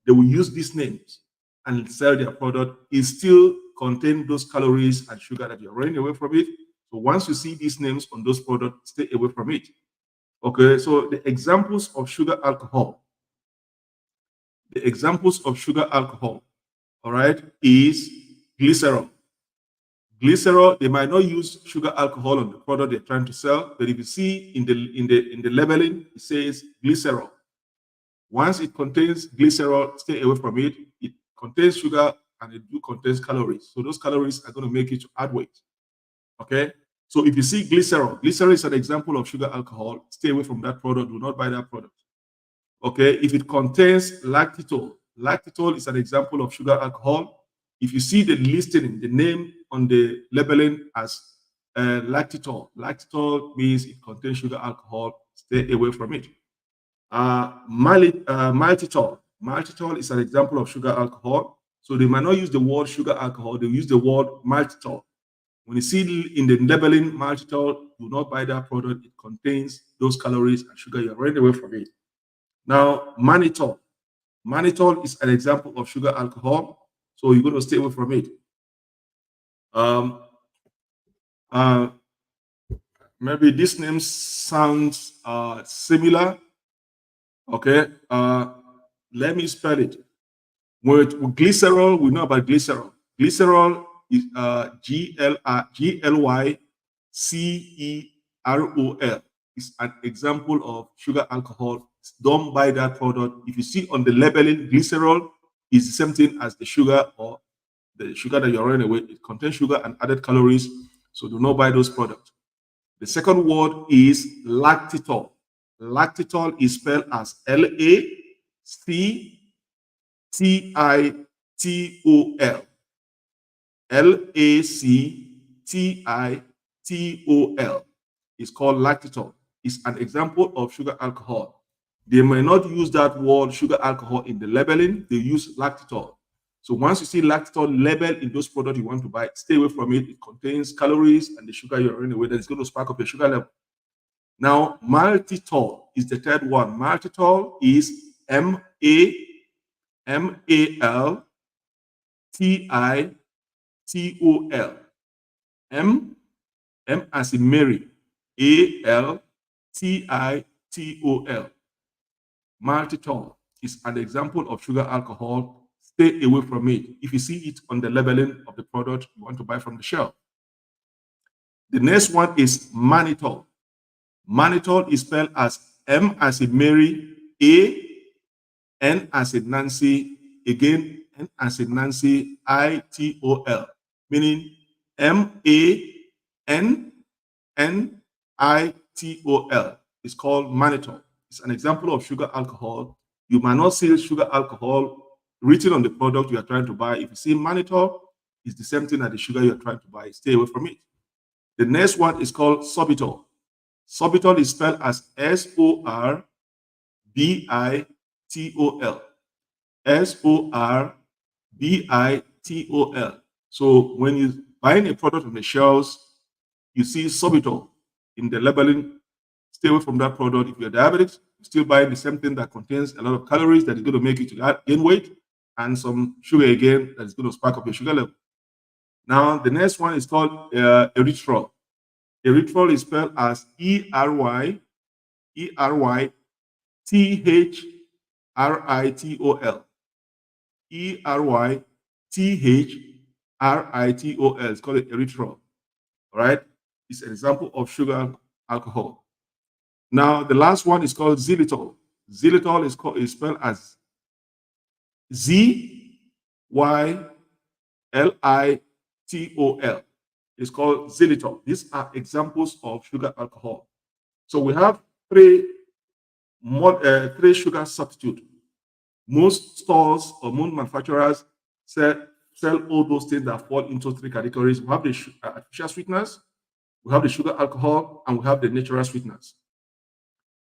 They will use these names and sell their product. It still contain those calories and sugar that you're running away from it. So once you see these names on those products, stay away from it. Okay, so the examples of sugar alcohol. The examples of sugar alcohol, all right, is glycerol. Glycerol, they might not use sugar alcohol on the product they're trying to sell, but if you see in the labeling, it says glycerol. Once it contains glycerol, stay away from it. It contains sugar and it do contains calories. So those calories are going to make you to add weight. Okay. So if you see glycerol, glycerol is an example of sugar alcohol. Stay away from that product. Do not buy that product. Okay. If it contains lactitol, lactitol is an example of sugar alcohol. If you see the listing, the name on the labeling as lactitol, lactitol means it contains sugar alcohol. Stay away from it. Maltitol. Maltitol is an example of sugar alcohol. So they might not use the word sugar alcohol, they use the word maltitol. When you see in the labeling maltitol, do not buy that product. It contains those calories and sugar. You're running away from it. Now, mannitol. Mannitol is an example of sugar alcohol. So you're going to stay away from it. Um, uh, Maybe this name sounds similar. Okay. Let me spell it. With glycerol, we know about glycerol. Glycerol is Glycerol. It's an example of sugar alcohol. Don't buy that product. If you see on the labeling, glycerol is the same thing as the sugar or the sugar that you're running away. It contains sugar and added calories. So do not buy those products. The second word is lactitol. Lactitol is spelled as Lactitol. Lactitol. It's called lactitol. It's an example of sugar alcohol. They may not use that word sugar alcohol in the labeling, they use lactitol. So once you see lactitol labeled in those products you want to buy, stay away from it. It contains calories and the sugar you're running away that is going to spark up your sugar level. Now, maltitol is the third one. Maltitol is Maltitol. M as in Mary. Altitol. Maltitol is an example of sugar alcohol. Stay away from it. If you see it on the labeling of the product you want to buy from the shelf. The next one is mannitol. Mannitol is spelled as M as in Mary, N as in Nancy, again N as in Nancy, ITOL, meaning MANNITOL. It's called mannitol. It's an example of sugar alcohol. You might not see sugar alcohol written on the product you are trying to buy. If you see mannitol, it's the same thing as the sugar you're trying to buy. Stay away from it. The next one is called sorbitol. Sorbitol is spelled as SORBITOL. SORBITOL. So when you're buying a product on the shelves, you see sorbitol in the labeling, stay away from that product. If you're diabetic, you're still buying the same thing that contains a lot of calories that is going to make you to gain weight and some sugar again that is going to spark up your sugar level. Now, the next one is called erythritol. Erythritol is spelled as ERYTHRITOL. ERYTHRITOL. It's called erythritol. All right. It's an example of sugar alcohol. Now, the last one is called xylitol. Xylitol is spelled as ZYLITOL. It's called xylitol. These are examples of sugar alcohol. So we have three sugar substitute. Most stores or most manufacturers sell all those things that fall into three categories. We have the artificial sweeteners, we have the sugar alcohol, and we have the natural sweeteners.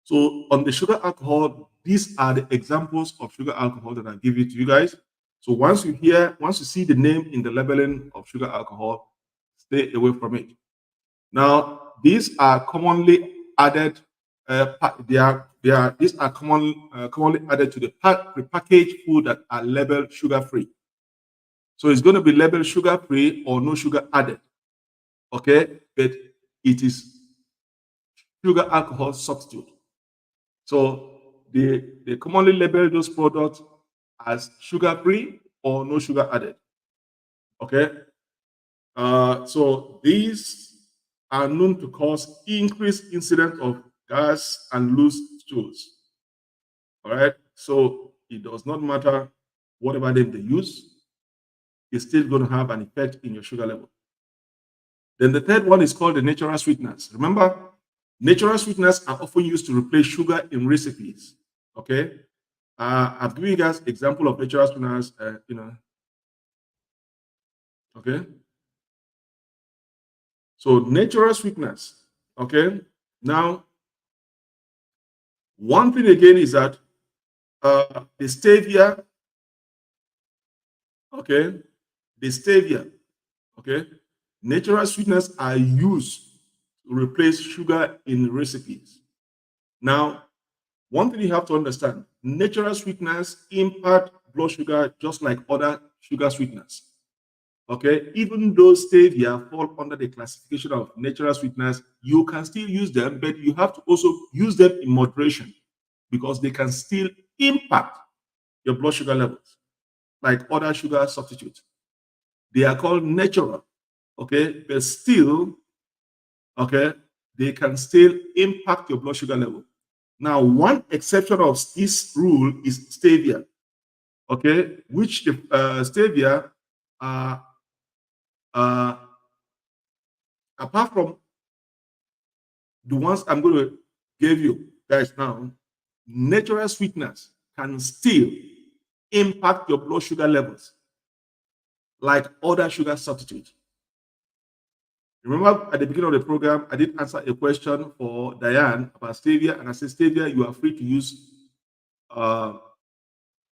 So on the sugar alcohol, these are the examples of sugar alcohol that I give you to you guys. So once you see the name in the labeling of sugar alcohol, stay away from it. Now, these are commonly added. These are commonly added to the prepackaged food that are labeled sugar-free. So it's going to be labeled sugar-free or no sugar added. Okay, but it is sugar alcohol substitute. So they commonly label those products as sugar-free or no sugar added. Okay, so these are known to cause increased incidence of gas and loose stools. All right, so it does not matter whatever name they use, it's still going to have an effect in your sugar level. Then the third one is called the natural sweeteners. Remember, natural sweeteners are often used to replace sugar in recipes. Okay, I've given you guys example of natural sweeteners. Okay, so natural sweeteners. Okay, now one thing again is that the stevia. Okay, the stevia. Okay, natural sweeteners are used to replace sugar in recipes. Now, one thing you have to understand, natural sweeteners impact blood sugar just like other sugar sweeteners. Okay, even though stevia fall under the classification of natural sweeteners, you can still use them, but you have to also use them in moderation because they can still impact your blood sugar levels like other sugar substitutes. They are called natural, okay, but still, okay, they can still impact your blood sugar level. Now, one exception of this rule is stevia, okay, which stevia, uh, uh, apart from the ones I'm going to give you guys now, natural sweeteners can still impact your blood sugar levels like other sugar substitutes. Remember at the beginning of the program, I did answer a question for Diane about stevia, and I said, stevia, you are free to use. Uh,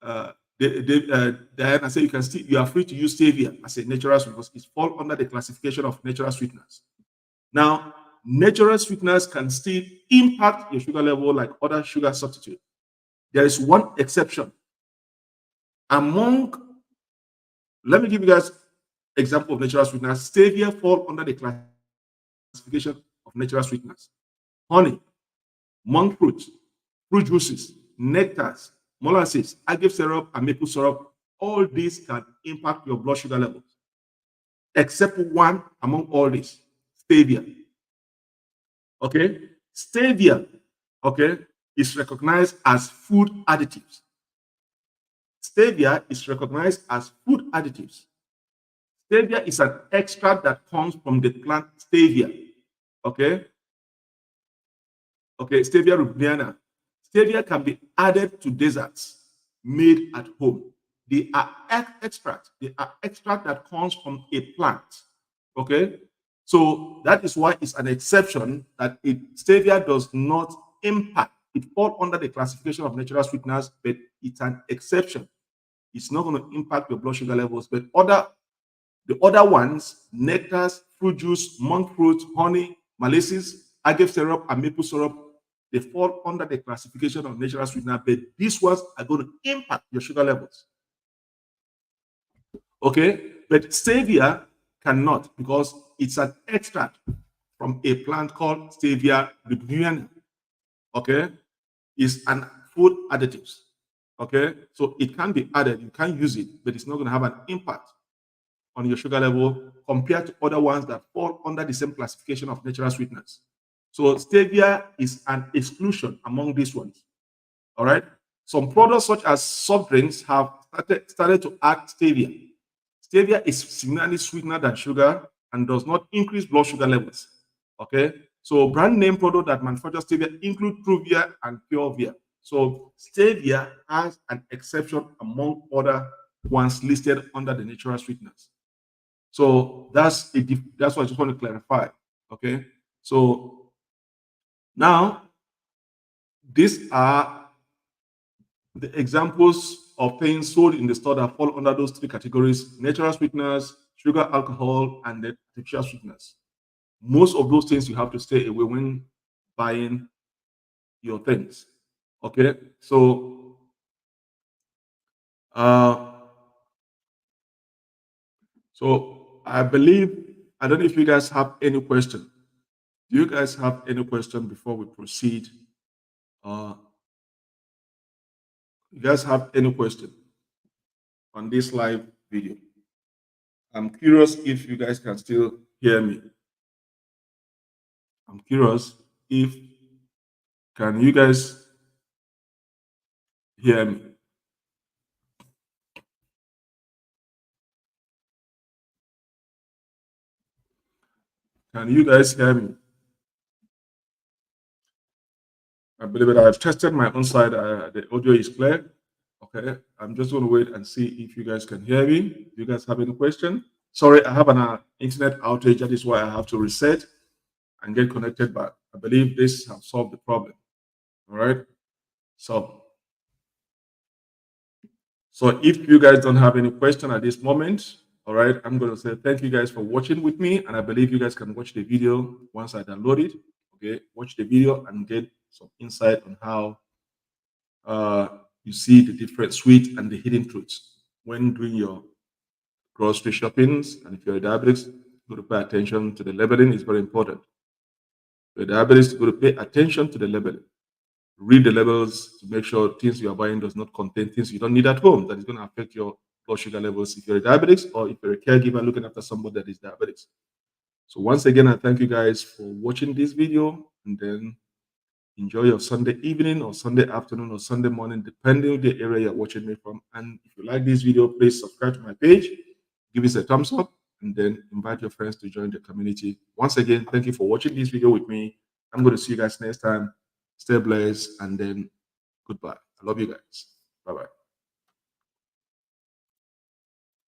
uh, Diane, I said you are free to use stevia as a natural sweetener because it falls under the classification of natural sweeteners. Now, natural sweeteners can still impact your sugar level like other sugar substitutes. There is one exception. Let me give you guys example of natural sweeteners. Stevia fall under the classification of natural sweeteners. Honey, monk fruit, fruit juices, nectars, molasses, agave syrup, and maple syrup, all these can impact your blood sugar levels. Except one among all these, stevia. Okay? Stevia, okay, is recognized as food additives. Stevia is recognized as food additives. Stevia is an extract that comes from the plant stevia. Okay? Okay, stevia rubiniana. Stevia can be added to desserts made at home. They are extract. They are extract that comes from a plant. Okay, so that is why it's an exception that stevia does not impact. It falls under the classification of natural sweeteners, but it's an exception. It's not going to impact your blood sugar levels, but the other ones, nectars, fruit juice, monk fruit, honey, molasses, agave syrup, and maple syrup, they fall under the classification of natural sweetener, but these ones are going to impact your sugar levels. Okay, but stevia cannot because it's an extract from a plant called stevia rubiniana. Okay, it's an food additives. Okay, so it can be added, you can use it, but it's not going to have an impact on your sugar level compared to other ones that fall under the same classification of natural sweeteners. So stevia is an exclusion among these ones. All right. Some products such as soft drinks have started to add stevia. Stevia is significantly sweeter than sugar and does not increase blood sugar levels. Okay. So brand name product that manufacture stevia include Truvia and Purevia. So stevia has an exception among other ones listed under the natural sweeteners. So that's what I just want to clarify. Okay. So now these are the examples of things sold in the store that fall under those three categories: natural sweeteners, sugar, alcohol, and the artificial sweeteners. Most of those things you have to stay away when buying your things. Okay, uh, so I believe I don't know if you guys have any question. Do you guys have any question before we proceed? Uh, you guys have any question on this live video? I'm curious if you guys can still hear me. I'm curious if can you guys hear me? Can you guys hear me? I believe that I've tested my own side. The audio is clear. Okay, I'm just going to wait and see if you guys can hear me. Do you guys have any question? Sorry, I have an internet outage. That is why I have to reset and get connected back. I believe this has solved the problem. All right. So, so if you guys don't have any question at this moment, all right, I'm going to say thank you guys for watching with me, and I believe you guys can watch the video once I download it. Okay, watch the video and get some insight on how uh, you see the different sweet and the hidden truths when doing your grocery shoppings. And if you're a diabetic, you got to pay attention to the labeling. It's very important. If you're a diabetic, you got to pay attention to the labeling. Read the labels to make sure things you are buying does not contain things you don't need at home that is going to affect your blood sugar levels if you're a diabetic or if you're a caregiver looking after somebody that is diabetic. So once again, I thank you guys for watching this video, and then enjoy your Sunday evening or Sunday afternoon or Sunday morning, depending on the area you're watching me from. And if you like this video, please subscribe to my page, give us a thumbs up, and then invite your friends to join the community. Once again, thank you for watching this video with me. I'm going to see you guys next time. Stay blessed, and then goodbye. I love you guys. Bye bye.